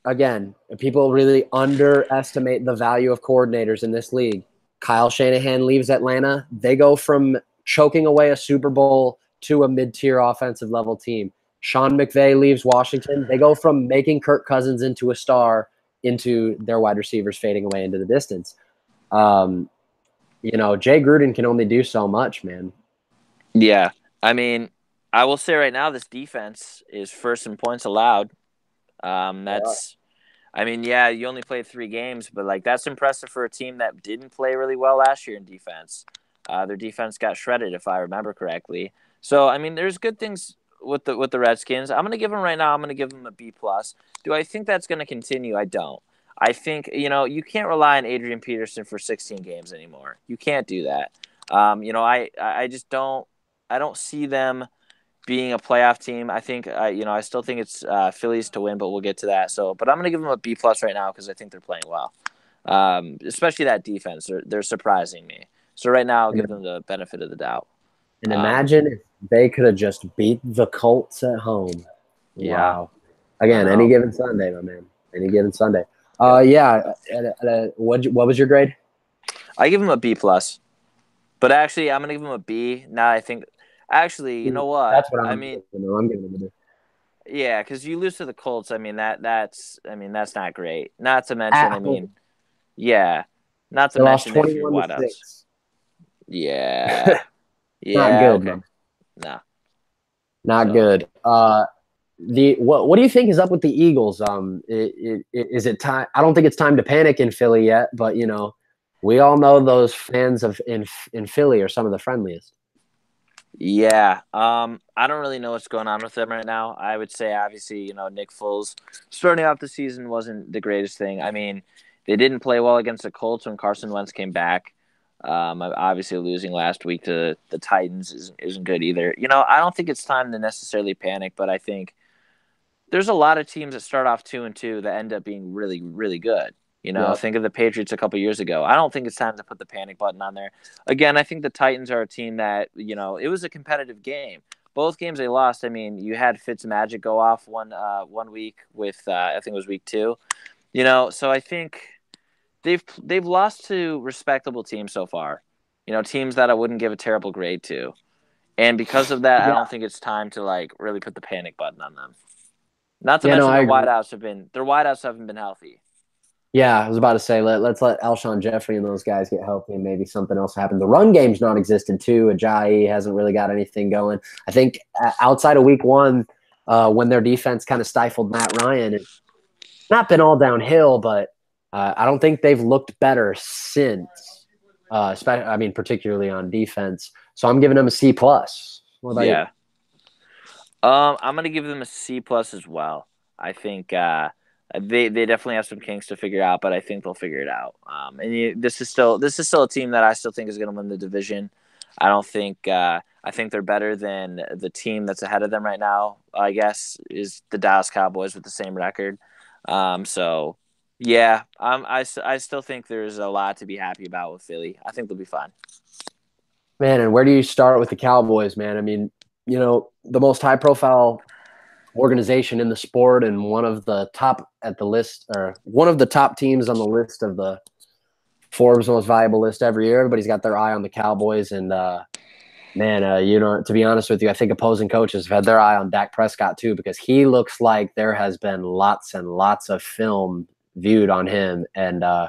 again, people really underestimate the value of coordinators in this league. Kyle Shanahan leaves Atlanta. They go from choking away a Super Bowl to a mid-tier offensive level team. Sean McVay leaves Washington. They go from making Kirk Cousins into a star into their wide receivers fading away into the distance. Jay Gruden can only do so much, man. Yeah. I mean, I will say right now, this defense is first in points allowed. I mean, yeah, you only played 3 games, but like that's impressive for a team that didn't play really well last year in defense. Their defense got shredded, if I remember correctly. So, I mean, there's good things with the Redskins. I'm gonna give them right now. I'm gonna give them a B+. Do I think that's gonna continue? I don't. I think you can't rely on Adrian Peterson for 16 games anymore. You can't do that. I just don't. I don't see them being a playoff team. I think I still think it's Phillies to win, but we'll get to that. So, but I'm gonna give them a B+ right now because I think they're playing well, especially that defense. They're surprising me. So right now, I'll give them the benefit of the doubt. And imagine if they could have just beat the Colts at home. Yeah. Wow. Again, any given Sunday, my man. Any given Sunday. Yeah. What was your grade? I give them a B+. But actually, I'm gonna give them a B. Now I think. Actually, you know what? That's what I'm giving them a B. Yeah, because you lose to the Colts. I mean that's not great. Not to mention, not to mention if you're wideouts. Yeah. Yeah. Not good, okay. man. No. Not good. What do you think is up with the Eagles? Is it time? I don't think it's time to panic in Philly yet, but we all know those fans in Philly are some of the friendliest. Yeah. I don't really know what's going on with them right now. I would say obviously, Nick Foles starting off the season wasn't the greatest thing. I mean, they didn't play well against the Colts when Carson Wentz came back. Obviously losing last week to the Titans isn't good either. I don't think it's time to necessarily panic, but I think there's a lot of teams that start off 2-2 that end up being really, really good. Think of the Patriots a couple years ago. I don't think it's time to put the panic button on there. Again, I think the Titans are a team that, it was a competitive game. Both games they lost. I mean, you had Fitzmagic go off one week with I think it was week 2. So I think they've lost to respectable teams so far. Teams that I wouldn't give a terrible grade to. And because of that, I don't think it's time to like really put the panic button on them. Not to mention their wideouts haven't been healthy. Yeah, I was about to say let's let Alshon Jeffrey and those guys get healthy and maybe something else happen. The run game's non-existent too. Ajayi hasn't really got anything going. I think outside of week 1, when their defense kind of stifled Matt Ryan, it's not been all downhill, but I don't think they've looked better since. Particularly on defense. So I'm giving them a C+. What about you? I'm going to give them a C+ as well. I think they definitely have some kinks to figure out, but I think they'll figure it out. This is still a team that I still think is going to win the division. I think they're better than the team that's ahead of them right now. I guess is the Dallas Cowboys with the same record. So yeah, I still think there's a lot to be happy about with Philly. I think they'll be fine. Man, and where do you start with the Cowboys, man? I mean, the most high-profile organization in the sport and one of the top teams on the list of the Forbes most valuable list every year. Everybody's got their eye on the Cowboys, and to be honest with you, I think opposing coaches have had their eye on Dak Prescott too, because he looks like there has been lots and lots of film viewed on him, and I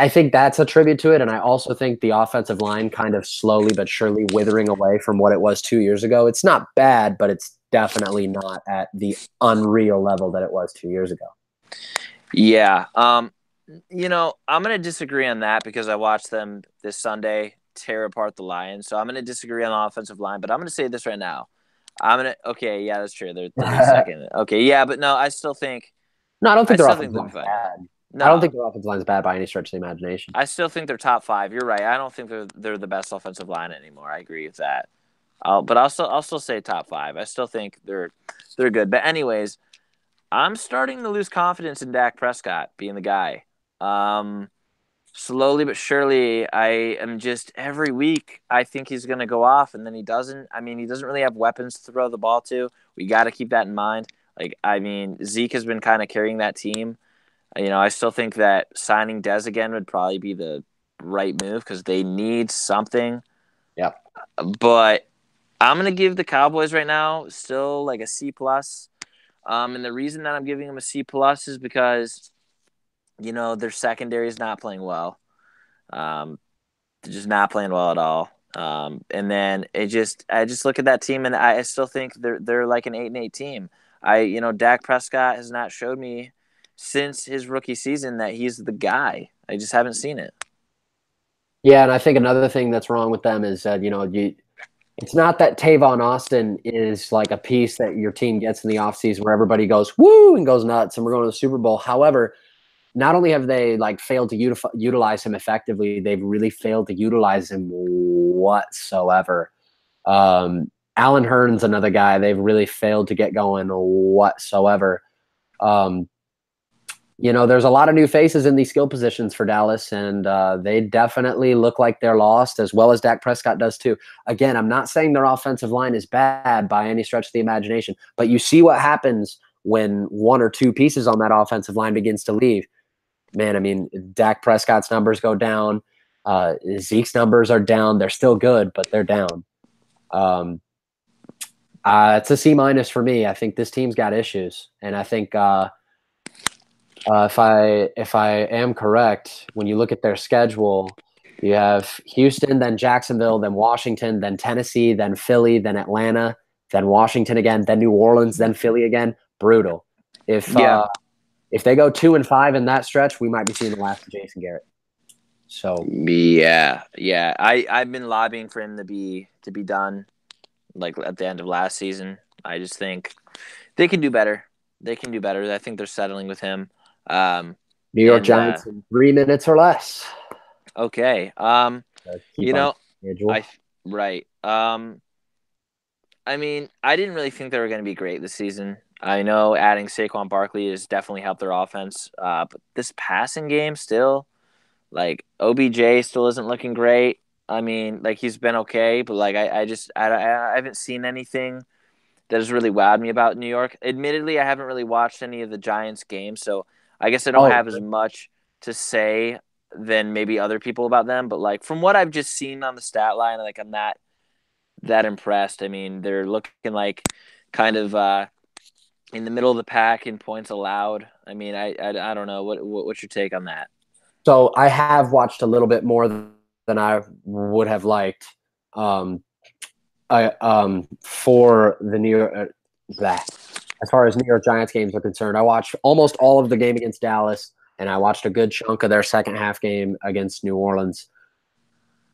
think that's a tribute to it. And I also think the offensive line kind of slowly but surely withering away from what it was 2 years ago. It's not bad, but it's definitely not at the unreal level that it was 2 years ago. Yeah. I'm going to disagree on that because I watched them this Sunday tear apart the Lions. So I'm going to disagree on the offensive line, but I'm going to say this right now. Okay, yeah, that's true. They're second. Okay, yeah, but no, I still think. No, I don't think their still offensive think line's bad. No, I don't think their offensive line's bad by any stretch of the imagination. I still think they're top 5. You're right. I don't think they're the best offensive line anymore. I agree with that. I'll still say top 5. I still think they're good. But anyways, I'm starting to lose confidence in Dak Prescott being the guy. Slowly but surely, I am just every week I think he's going to go off, and then he doesn't. I mean, he doesn't really have weapons to throw the ball to. We got to keep that in mind. Zeke has been kind of carrying that team. I still think that signing Dez again would probably be the right move because they need something. Yep. But I'm going to give the Cowboys right now still like a C+. And the reason that I'm giving them a C+ is because, their secondary is not playing well. They're just not playing well at all. And then I just look at that team and I still think they're like an 8-8 team. Dak Prescott has not showed me since his rookie season that he's the guy. I just haven't seen it. Yeah, and I think another thing that's wrong with them is that, it's not that Tavon Austin is like a piece that your team gets in the offseason where everybody goes, woo, and goes nuts, and we're going to the Super Bowl. However, not only have they failed to utilize him effectively, they've really failed to utilize him whatsoever. Alan Hearn's another guy they've really failed to get going whatsoever. There's a lot of new faces in these skill positions for Dallas, and they definitely look like they're lost, as well as Dak Prescott does too. Again, I'm not saying their offensive line is bad by any stretch of the imagination, but you see what happens when one or two pieces on that offensive line begins to leave. Man, I mean, Dak Prescott's numbers go down. Zeke's numbers are down. They're still good, but they're down. It's a C- for me. I think this team's got issues, and I think if I am correct, when you look at their schedule, you have Houston, then Jacksonville, then Washington, then Tennessee, then Philly, then Atlanta, then Washington again, then New Orleans, then Philly again. Brutal. If they go 2-5 in that stretch, we might be seeing the last of Jason Garrett. So yeah. I've been lobbying for him to be done, like at the end of last season. I just think they can do better. I think they're settling with him. New York Giants in 3 minutes or less. Okay. Right. I mean, I didn't really think they were going to be great this season. I know adding Saquon Barkley has definitely helped their offense. But this passing game still, like OBJ still isn't looking great. I mean, like he's been okay, but like I haven't seen anything that has really wowed me about New York. Admittedly, I haven't really watched any of the Giants games, so I guess I don't have as much to say than maybe other people about them. But like from what I've just seen on the stat line, like I'm not that impressed. I mean, they're looking like kind of in the middle of the pack in points allowed. I mean, I don't know. What's your take on that? So I have watched a little bit more than I would have liked for the New York as far as New York Giants games are concerned. I watched almost all of the game against Dallas, and I watched a good chunk of their second half game against New Orleans.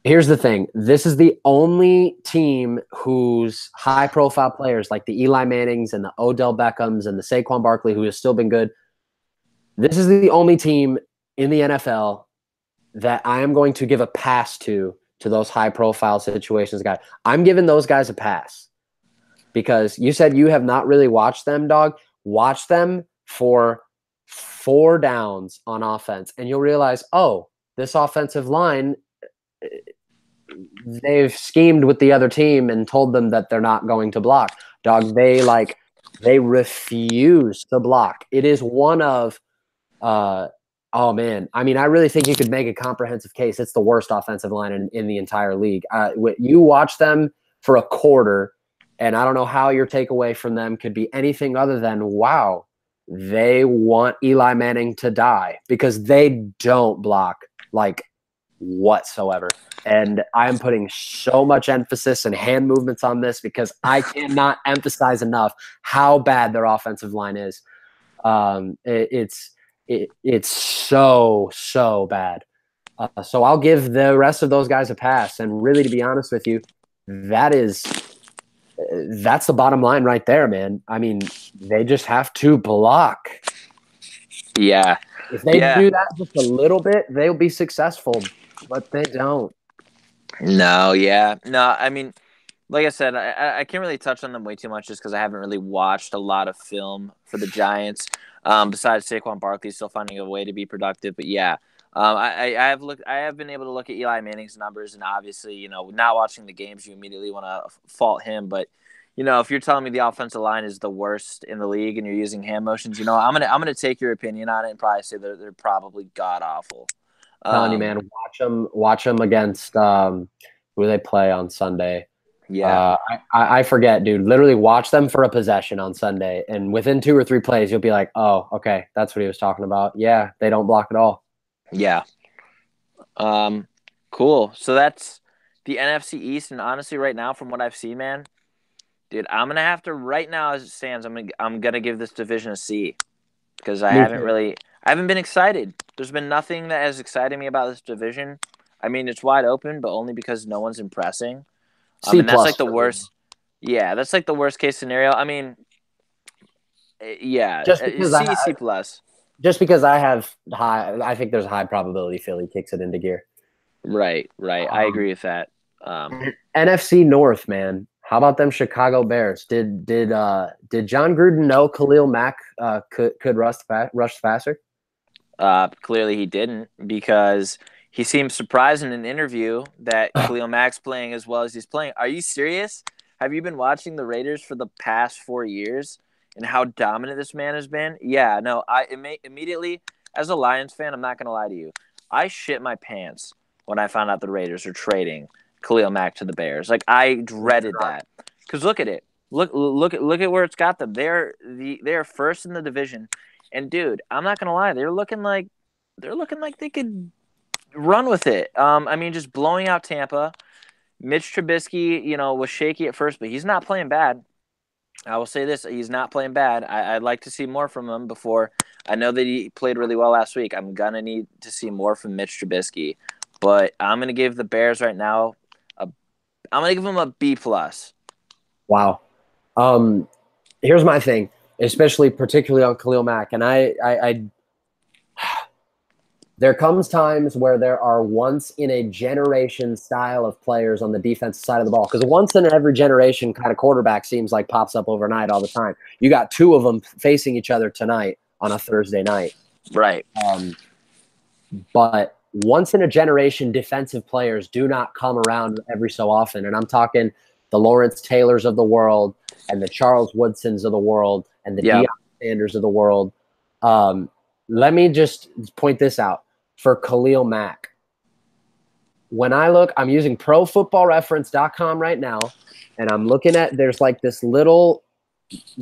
Here's the thing. This is the only team whose high-profile players, like the Eli Mannings and the Odell Beckhams and the Saquon Barkley, who has still been good, this is the only team in the NFL that I am going to give a pass to those high-profile situations, guys. I'm giving those guys a pass because you said you have not really watched them, dog. Watch them for 4 downs on offense, and you'll realize, oh, this offensive line – they've schemed with the other team and told them that they're not going to block. Dog, they refuse to block. It is one of oh man. I mean, I really think you could make a comprehensive case. It's the worst offensive line in the entire league. You watch them for a quarter, and I don't know how your takeaway from them could be anything other than, wow, they want Eli Manning to die because they don't block like whatsoever. And I'm putting so much emphasis and hand movements on this because I cannot emphasize enough how bad their offensive line is. It's so bad. So I'll give the rest of those guys a pass. And really, to be honest with you, that's the bottom line right there, man. I mean, they just have to block. Yeah. If they do that just a little bit, they'll be successful, but they don't. No, yeah. No, I mean, like I said, I can't really touch on them way too much just because I haven't really watched a lot of film for the Giants. Besides Saquon Barkley still finding a way to be productive, but yeah, I have been able to look at Eli Manning's numbers, and obviously, not watching the games, you immediately want to fault him. But if you're telling me the offensive line is the worst in the league and you're using hand motions, I'm gonna take your opinion on it and probably say they're probably god awful. Telling you, man, watch them against who they play on Sunday. Yeah, I forget, dude. Literally watch them for a possession on Sunday, and within 2 or 3 plays, you'll be like, "Oh, okay, that's what he was talking about." Yeah, they don't block at all. Yeah. Cool. So that's the NFC East, and honestly, right now, from what I've seen, man, dude, I'm gonna have to right now as it stands. I'm gonna give this division a C because I haven't been excited. There's been nothing that has excited me about this division. I mean, it's wide open, but only because no one's impressing. C+. And that's like the worst. Yeah, that's like the worst case scenario. I mean, yeah, C plus. Just because I think there's a high probability Philly kicks it into gear. Right. I agree with that. NFC North, man. How about them Chicago Bears? Did John Gruden know Khalil Mack could rush faster? Clearly he didn't, because he seemed surprised in an interview that Khalil Mack's playing as well as he's playing. Are you serious? Have you been watching the Raiders for the past 4 years and how dominant this man has been? Yeah, no, immediately, as a Lions fan, I'm not going to lie to you. I shit my pants when I found out the Raiders are trading Khalil Mack to the Bears. Like, I dreaded that. Because look at it. Look at where it's got them. They're first in the division. And dude, I'm not going to lie, they're looking like they could run with it. I mean, just blowing out Tampa. Mitch Trubisky, was shaky at first, but he's not playing bad. I will say this: he's not playing bad. I'd like to see more from him before. I know that he played really well last week. I'm gonna need to see more from Mitch Trubisky, but I'm gonna give the Bears right now I'm gonna give them a B plus. Wow. Here's my thing, particularly on Khalil Mack, and I there comes times where there are once-in-a-generation style of players on the defensive side of the ball, because once-in-every-generation kind of quarterback seems like pops up overnight all the time. You got 2 of them facing each other tonight on a Thursday night. Right. But once-in-a-generation defensive players do not come around every so often, and I'm talking the Lawrence Taylors of the world and the Charles Woodsons of the world and the Deion Sanders of the world. Let me just point this out. For Khalil Mack, when I look, I'm using profootballreference.com right now, and I'm looking at, there's like this little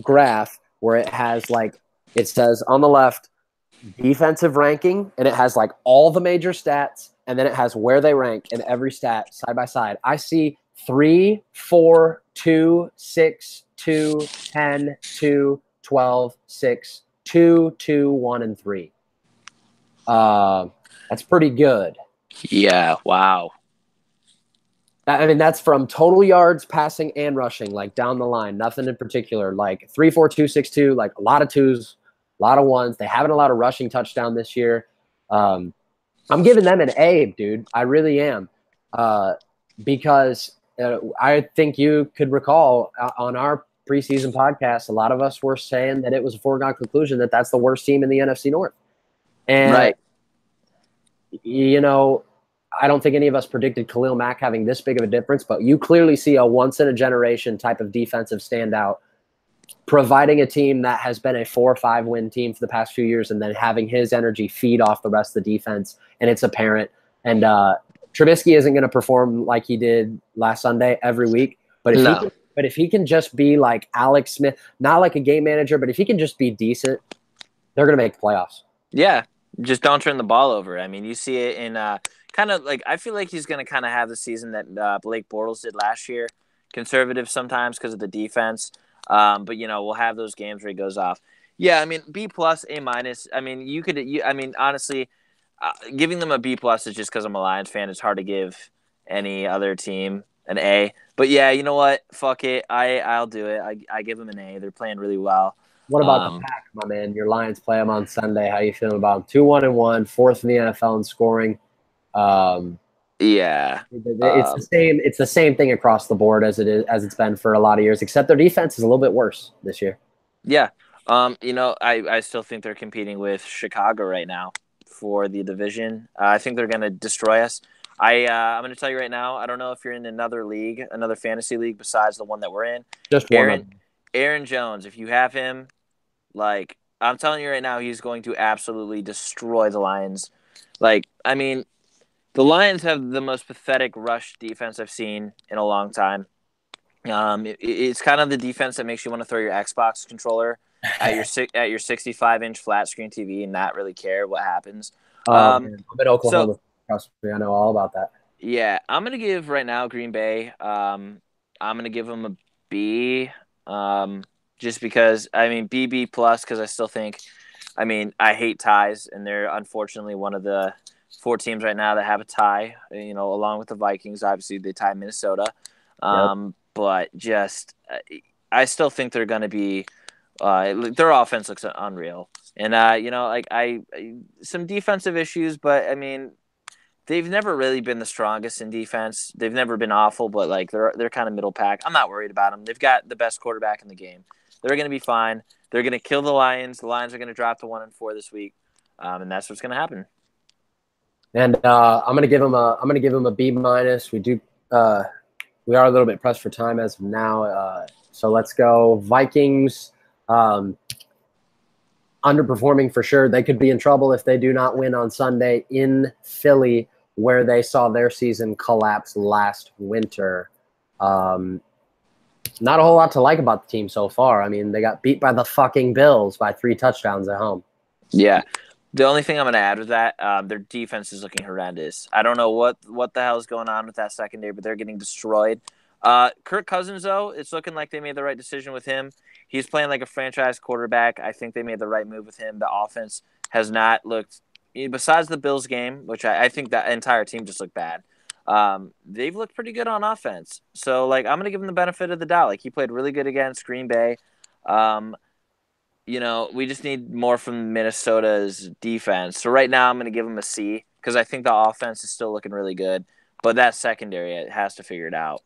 graph where it says on the left, defensive ranking, and it has like all the major stats, and then it has where they rank in every stat side by side. I see 3, 4, 2, 6, 2, 10, 2, 12, 6, 2, 2, 1, and 3. That's pretty good. Yeah, wow. I mean, that's from total yards, passing, and rushing, like down the line. Nothing in particular. Like 3, 4, 2, 6, 2, like a lot of 2s, a lot of 1s. They haven't a lot of rushing touchdown this year. I'm giving them an A, dude. I really am. Because I think you could recall on our preseason podcast, a lot of us were saying that it was a foregone conclusion that that's the worst team in the NFC North. And right. I don't think any of us predicted Khalil Mack having this big of a difference, but you clearly see a once-in-a-generation type of defensive standout, providing a team that has been a 4 or 5 win team for the past few years, and then having his energy feed off the rest of the defense, and it's apparent. And Trubisky isn't going to perform like he did last Sunday every week, but if he can just be like Alex Smith, not like a game manager, but if he can just be decent, they're going to make the playoffs. Yeah. Just don't turn the ball over. I mean, you see it in kind of like I feel like he's going to kind of have the season that Blake Bortles did last year. Conservative sometimes because of the defense, but we'll have those games where he goes off. Yeah, I mean B plus, A minus. I mean I mean honestly, giving them a B plus is just because I'm a Lions fan. It's hard to give any other team an A. But yeah, you know what? Fuck it. I'll do it. I give them an A. They're playing really well. What about the Pack, my man? Your Lions play them on Sunday. How you feeling about them? 2-1-1, fourth in the NFL in scoring. Yeah, it's the same. It's the same thing across the board as it's been for a lot of years. Except their defense is a little bit worse this year. Yeah. I still think they're competing with Chicago right now for the division. I think they're going to destroy us. I'm going to tell you right now, I don't know if you're in another league, another fantasy league besides the one that we're in. Just one. Aaron Jones, if you have him, like, I'm telling you right now, he's going to absolutely destroy the Lions. Like, I mean, the Lions have the most pathetic rush defense I've seen in a long time. It's kind of the defense that makes you want to throw your Xbox controller at your 65-inch flat screen TV and not really care what happens. I'm in Oklahoma. Trust me, I know all about that. Yeah, I'm gonna give right now Green Bay. I'm gonna give them a B. Just because B plus because I still think, I hate ties and they're unfortunately one of the 4 teams right now that have a tie. Along with the Vikings, obviously they tie Minnesota. But just I still think they're gonna be. Their offense looks unreal, and some defensive issues, but they've never really been the strongest in defense. They've never been awful, but they're kind of middle pack. I'm not worried about them. They've got the best quarterback in the game. They're going to be fine. They're going to kill the Lions. The Lions are going to drop to 1-4 this week, and that's what's going to happen. And I'm going to give them a B minus. We are a little bit pressed for time as of now, so let's go Vikings. Underperforming for sure. They could be in trouble if they do not win on Sunday in Philly, where they saw their season collapse last winter. Not a whole lot to like about the team so far. They got beat by the fucking Bills by 3 touchdowns at home. Yeah. The only thing I'm going to add with that, their defense is looking horrendous. I don't know what the hell is going on with that secondary, but they're getting destroyed. Kirk Cousins, though, it's looking like they made the right decision with him. He's playing like a franchise quarterback. I think they made the right move with him. The offense has not looked, besides the Bills game, which I think that entire team just looked bad. They've looked pretty good on offense. So, I'm going to give him the benefit of the doubt. He played really good against Green Bay. We just need more from Minnesota's defense. So right now I'm going to give him a C because I think the offense is still looking really good. But that secondary, it has to figure it out.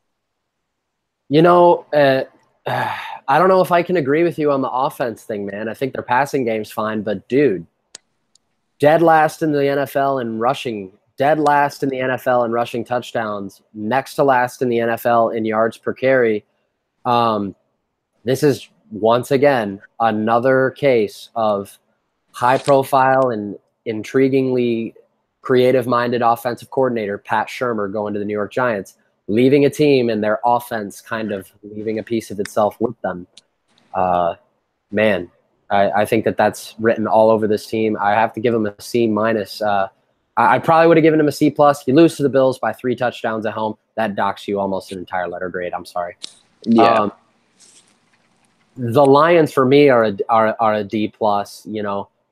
I don't know if I can agree with you on the offense thing, man. I think their passing game's fine, but dude, dead last in the NFL in rushing, dead last in the NFL in rushing touchdowns, next to last in the NFL in yards per carry. This is once again another case of high-profile and intriguingly creative-minded offensive coordinator Pat Shurmur going to the New York Giants, leaving a team and their offense kind of leaving a piece of itself with them. Man, I think that's written all over this team. I have to give him a C minus. I probably would have given him a C plus. You lose to the Bills by 3 touchdowns at home. That docks you almost an entire letter grade. I'm sorry. Yeah. The Lions for me are a D plus.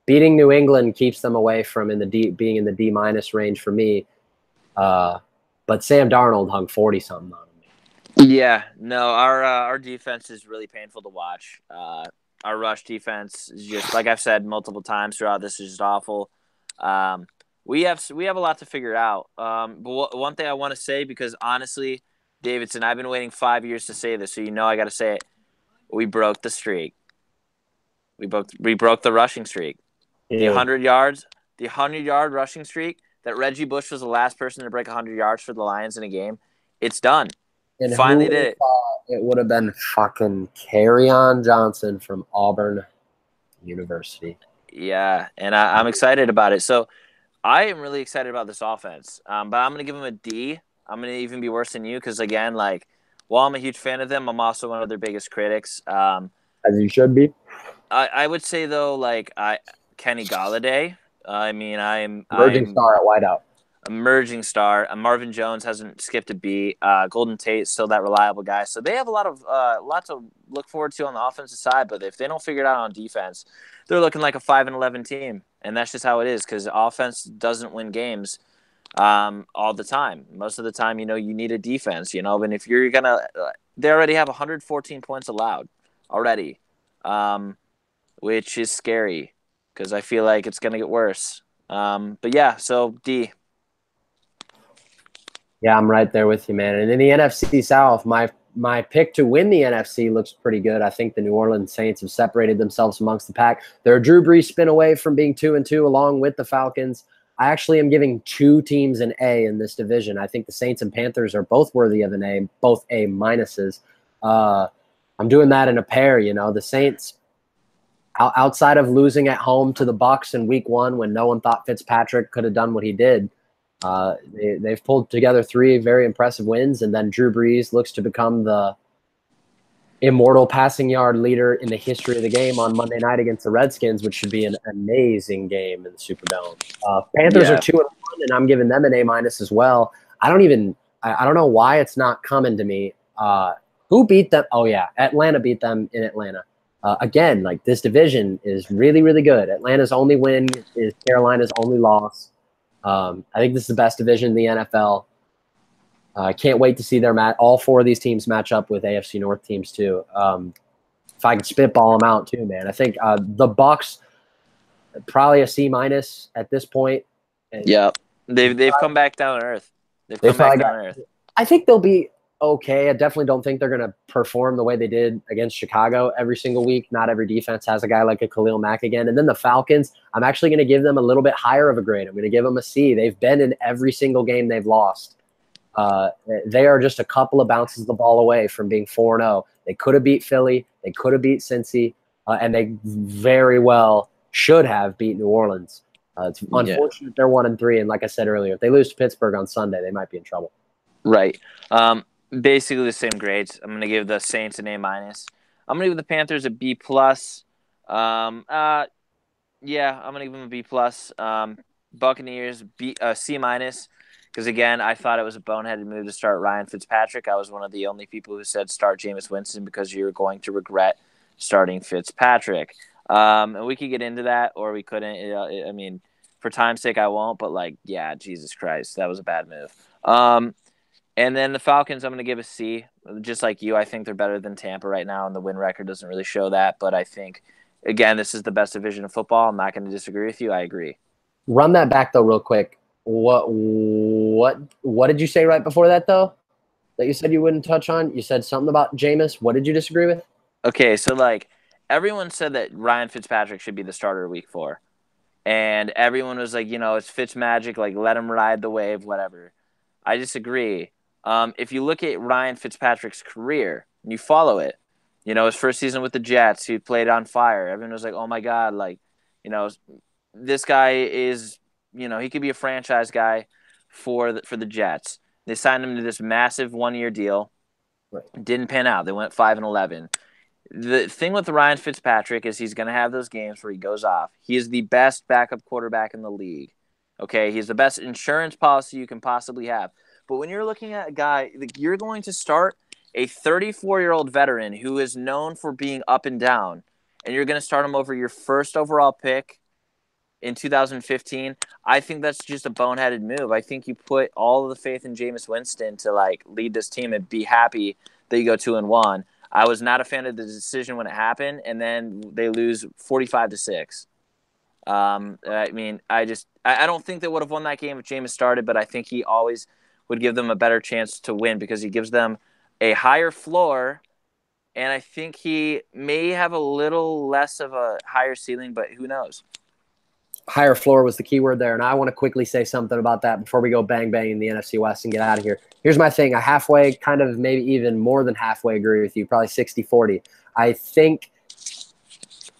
Beating New England keeps them away from being in the D minus range for me. But Sam Darnold hung 40-something on him. Yeah, no, our defense is really painful to watch. Our rush defense is just, like I've said multiple times throughout this, is just awful. We have a lot to figure out. But one thing I want to say, because honestly, Davidson, I've been waiting 5 years to say this, so I got to say it. We broke the streak. We broke the rushing streak. The 100-yard rushing streak. That Reggie Bush was the last person to break 100 yards for the Lions in a game. It's done. And finally did it. It would have been fucking Kerryon Johnson from Auburn University. Yeah, and I'm excited about it. So I am really excited about this offense. But I'm going to give them a D. I'm going to even be worse than you because, again, while I'm a huge fan of them, I'm also one of their biggest critics. As you should be. I would say, though, Kenny Galladay. I'm emerging star at wideout. emerging star. Marvin Jones hasn't skipped a beat. Golden Tate's still that reliable guy. So they have a lot to look forward to on the offensive side. But if they don't figure it out on defense, they're looking like a 5-11 team, and that's just how it is because offense doesn't win games all the time. Most of the time, you need a defense. And if you're gonna, they already have 114 points allowed already, which is scary because I feel like it's gonna get worse. But yeah, so D. Yeah, I'm right there with you, man. And in the NFC South, my pick to win the NFC looks pretty good. I think the New Orleans Saints have separated themselves amongst the pack. They're a Drew Brees spin away from being 2-2 along with the Falcons. I actually am giving two teams an A in this division. I think the Saints and Panthers are both worthy of an A, both A minuses. I'm doing that in a pair, The Saints, outside of losing at home to the Bucs in week 1 when no one thought Fitzpatrick could have done what he did, they've pulled together 3 very impressive wins, and then Drew Brees looks to become the immortal passing yard leader in the history of the game on Monday night against the Redskins, which should be an amazing game in the Superdome. Panthers are 2-1, and I'm giving them an A- as well. I don't know why it's not coming to me. Who beat them? Oh yeah, Atlanta beat them in Atlanta. Again, like this division is really, really good. Atlanta's only win is Carolina's only loss. I think this is the best division in the NFL. I can't wait to see all 4 of these teams match up with AFC North teams too. If I can spitball them out too, man. I think the Bucs probably a C- at this point. Yeah, they've come back down to earth. They've come back down to earth. I think they'll be okay. I definitely don't think they're going to perform the way they did against Chicago every single week. Not every defense has a guy like a Khalil Mack again. And then the Falcons, I'm actually going to give them a little bit higher of a grade. I'm going to give them a C. They've been in every single game they've lost. They are just a couple of bounces of the ball away from being 4-0. They could have beat Philly. They could have beat Cincy. And they very well should have beat New Orleans. It's unfortunate they're 1-3. And like I said earlier, if they lose to Pittsburgh on Sunday, they might be in trouble. Right. Basically the same grades. I'm going to give the Saints an A-. I'm going to give the Panthers a B+. I'm going to give them a B+. Buccaneers C-. Because, again, I thought it was a boneheaded move to start Ryan Fitzpatrick. I was one of the only people who said start Jameis Winston because you're going to regret starting Fitzpatrick. And we could get into that or we couldn't. For time's sake, I won't. But, Jesus Christ, that was a bad move. And then the Falcons, I'm going to give a C. Just like you, I think they're better than Tampa right now, and the win record doesn't really show that. But I think, again, this is the best division of football. I'm not going to disagree with you. I agree. Run that back, though, real quick. What did you say right before that, though, that you said you wouldn't touch on? You said something about Jameis. What did you disagree with? Okay, so, everyone said that Ryan Fitzpatrick should be the starter week 4. And everyone was like, it's Fitzmagic, let him ride the wave, whatever. I disagree. If you look at Ryan Fitzpatrick's career and you follow it, his first season with the Jets, he played on fire. Everyone was like, oh, my God, this guy is – he could be a franchise guy for the Jets. They signed him to this massive 1-year deal. Right. Didn't pan out. They went 5-11. The thing with Ryan Fitzpatrick is he's going to have those games where he goes off. He is the best backup quarterback in the league. Okay, he's the best insurance policy you can possibly have. But when you're looking at a guy, you're going to start a 34-year-old veteran who is known for being up and down, and you're going to start him over your first overall pick in 2015, I think that's just a boneheaded move. I think you put all of the faith in Jameis Winston to lead this team and be happy that you go 2-1. I was not a fan of the decision when it happened, and then they lose 45-6. I don't think they would have won that game if Jameis started, but I think he always would give them a better chance to win because he gives them a higher floor, and I think he may have a little less of a higher ceiling, but who knows? Higher floor was the key word there, and I want to quickly say something about that before we go bang in the NFC West and get out of here. Here's my thing. I halfway, kind of maybe even more than halfway agree with you, probably 60-40. I think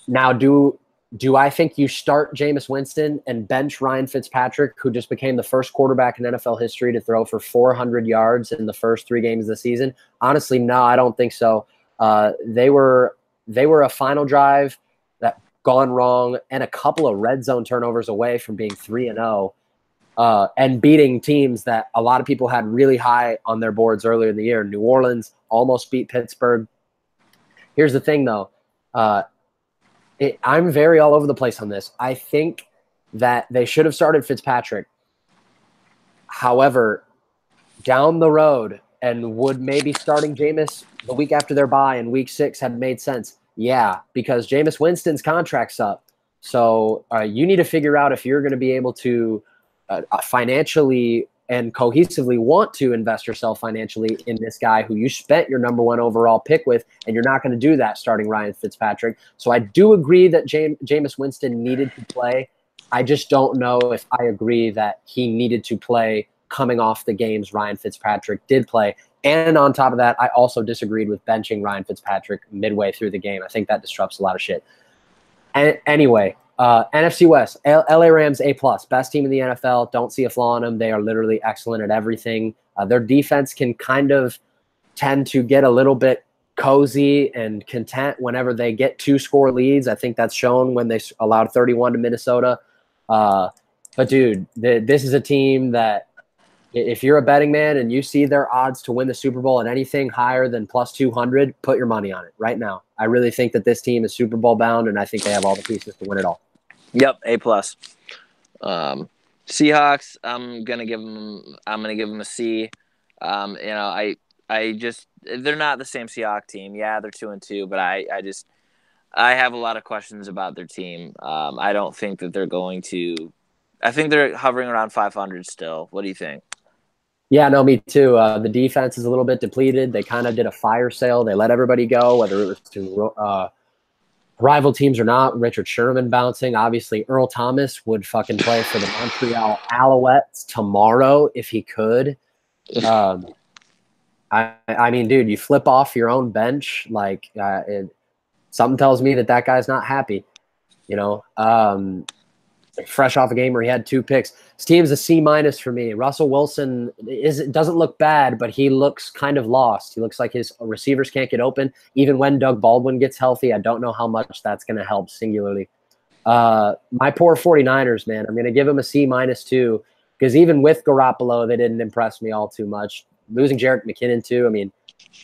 now do I think you start Jameis Winston and bench Ryan Fitzpatrick, who just became the first quarterback in NFL history to throw for 400 yards in the first 3 games of the season? Honestly, no, I don't think so. They were a final drive that gone wrong and a couple of red zone turnovers away from being 3-0. and beating teams that a lot of people had really high on their boards earlier in the year. New Orleans almost beat Pittsburgh. Here's the thing, though. I'm very all over the place on this. I think that they should have started Fitzpatrick. However, down the road, and would maybe starting Jameis the week after their bye in week 6 have made sense? Yeah, because Jameis Winston's contract's up. So you need to figure out if you're going to be able to financially and cohesively want to invest yourself financially in this guy who you spent your number 1 overall pick with, and you're not going to do that starting Ryan Fitzpatrick. So I do agree that Jameis Winston needed to play. I just don't know if I agree that he needed to play coming off the games Ryan Fitzpatrick did play. And on top of that, I also disagreed with benching Ryan Fitzpatrick midway through the game. I think that disrupts a lot of shit. And anyway, NFC West, LA Rams A+, best team in the NFL. Don't see a flaw in them. They are literally excellent at everything. Their defense can kind of tend to get a little bit cozy and content whenever they get 2-score leads. I think that's shown when they allowed 31 to Minnesota. But dude, this is a team that if you're a betting man and you see their odds to win the Super Bowl at anything higher than plus 200, put your money on it right now. I really think that this team is Super Bowl bound, and I think they have all the pieces to win it all. Yep, A+. Seahawks, I'm gonna give them a C. They're not the same Seahawks team. Yeah, they're 2-2, but I have a lot of questions about their team. I don't think that they're going to. I think they're hovering around 500 still. What do you think? Yeah, no, me too. The defense is a little bit depleted. They kind of did a fire sale. They let everybody go, whether it was to rival teams or not. Richard Sherman bouncing. Obviously, Earl Thomas would fucking play for the Montreal Alouettes tomorrow if he could. I mean, dude, you flip off your own bench. Like, something tells me that guy's not happy. You know, fresh off a game where he had 2 picks. This team's a C- for me. Russell Wilson doesn't look bad, but he looks kind of lost. He looks like his receivers can't get open. Even when Doug Baldwin gets healthy, I don't know how much that's going to help singularly. My poor 49ers, man, I'm going to give them a C- too, because even with Garoppolo, they didn't impress me all too much. Losing Jerick McKinnon too. I mean,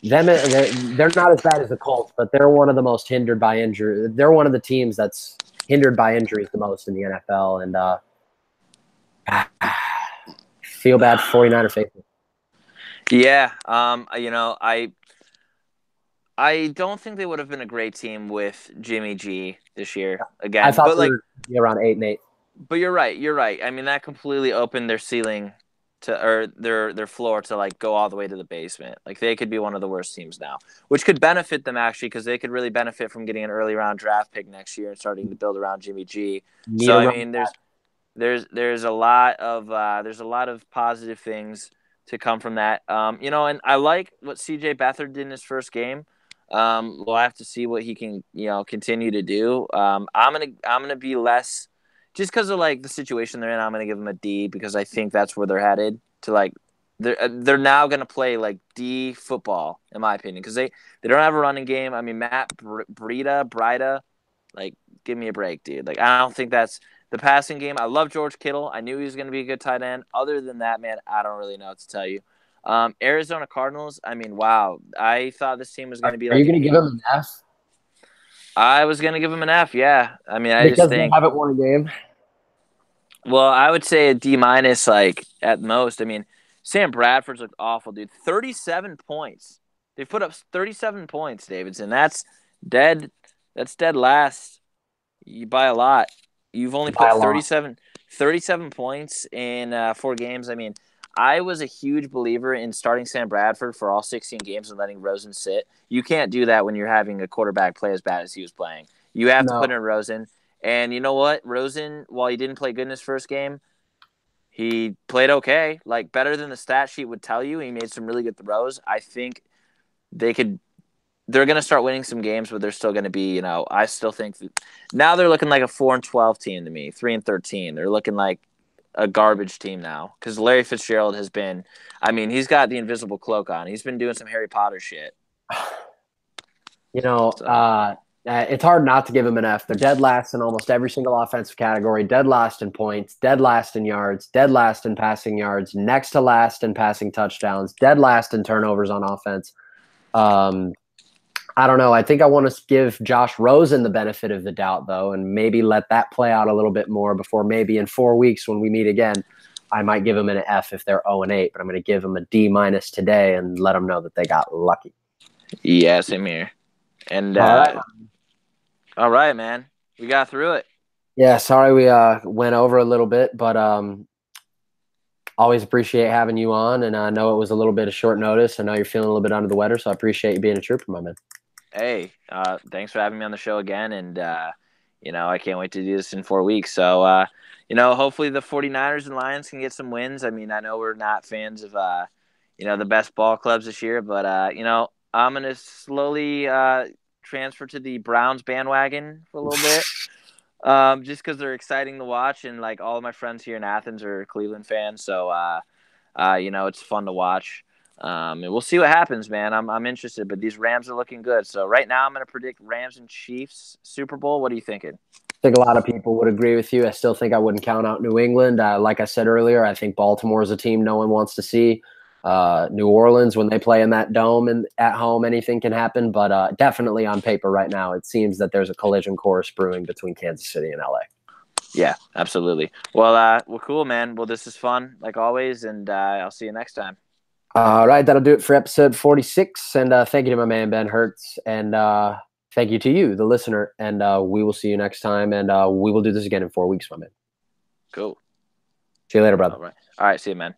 they're not as bad as the Colts, but they're one of the most hindered by injury. They're one of the teams that's hindered by injuries the most in the NFL, and feel bad for 49er faithful. Yeah, I don't think they would have been a great team with Jimmy G this year again. I thought they were around 8-8. But you're right. I mean, that completely opened their ceiling or their floor to like go all the way to the basement. Like they could be one of the worst teams now, which could benefit them actually because they could really benefit from getting an early round draft pick next year and starting to build around Jimmy G. So I mean, there's a lot of positive things to come from that. And I like what CJ Beathard did in his first game. We'll have to see what he can continue to do. I'm gonna be less. Just because of like the situation they're in, I'm gonna give them a D because I think that's where they're headed to. Like they're now gonna play like D football in my opinion because they don't have a running game. I mean Matt Breida, like give me a break, dude. Like I don't think that's the passing game. I love George Kittle. I knew he was gonna be a good tight end. Other than that, man, I don't really know what to tell you. Arizona Cardinals. I mean, wow. I thought this team was gonna be. Are you gonna give them an F? I was gonna give them an F. Yeah. I mean, because they haven't won a game. Well, I would say a D-, like at most. I mean, Sam Bradford's looked awful, dude. 37 points. They put up 37 points, Davidson. That's dead. That's dead last. You buy a lot. You've only put 37 points in 4 games. I mean, I was a huge believer in starting Sam Bradford for all 16 games and letting Rosen sit. You can't do that when you're having a quarterback play as bad as he was playing. You have to put in Rosen. And you know what? Rosen, while he didn't play good in his first game, he played okay. Like, better than the stat sheet would tell you. He made some really good throws. I think they're going to start winning some games, but they're still going to be, I still think that now they're looking like a 4-12 team to me, 3-13. They're looking like a garbage team now because Larry Fitzgerald has been, I mean, he's got the invisible cloak on. He's been doing some Harry Potter shit. It's hard not to give them an F. They're dead last in almost every single offensive category, dead last in points, dead last in yards, dead last in passing yards, next to last in passing touchdowns, dead last in turnovers on offense. I don't know. I think I want to give Josh Rosen the benefit of the doubt, though, and maybe let that play out a little bit more before maybe in 4 weeks when we meet again, I might give them an F if they're 0-8, but I'm going to give them a D- today and let them know that they got lucky. Yeah, same here. And all right, man. We got through it. Yeah, sorry we went over a little bit, but always appreciate having you on. And I know it was a little bit of short notice. I know you're feeling a little bit under the weather, so I appreciate you being a trooper, my man. Hey, thanks for having me on the show again. And, I can't wait to do this in 4 weeks. So, hopefully the 49ers and Lions can get some wins. I mean, I know we're not fans of, the best ball clubs this year, but, I'm going to slowly transfer to the Browns bandwagon for a little bit. Just because they're exciting to watch, and like all of my friends here in Athens are Cleveland fans, so it's fun to watch. And we'll see what happens, man. I'm interested, but these Rams are looking good. So right now, I'm going to predict Rams and Chiefs Super Bowl. What are you thinking? I think a lot of people would agree with you. I still think I wouldn't count out New England. Like I said earlier, I think Baltimore is a team no one wants to see. New Orleans, when they play in that dome and at home, anything can happen. But definitely on paper right now, it seems that there's a collision course brewing between Kansas City and LA. Yeah, absolutely. Well, cool, man. Well, this is fun, like always, and I'll see you next time. All right, that'll do it for episode 46. And thank you to my man, Ben Hertz. And thank you to you, the listener. And we will see you next time. And we will do this again in 4 weeks, my man. Cool. See you later, brother. All right, see you, man.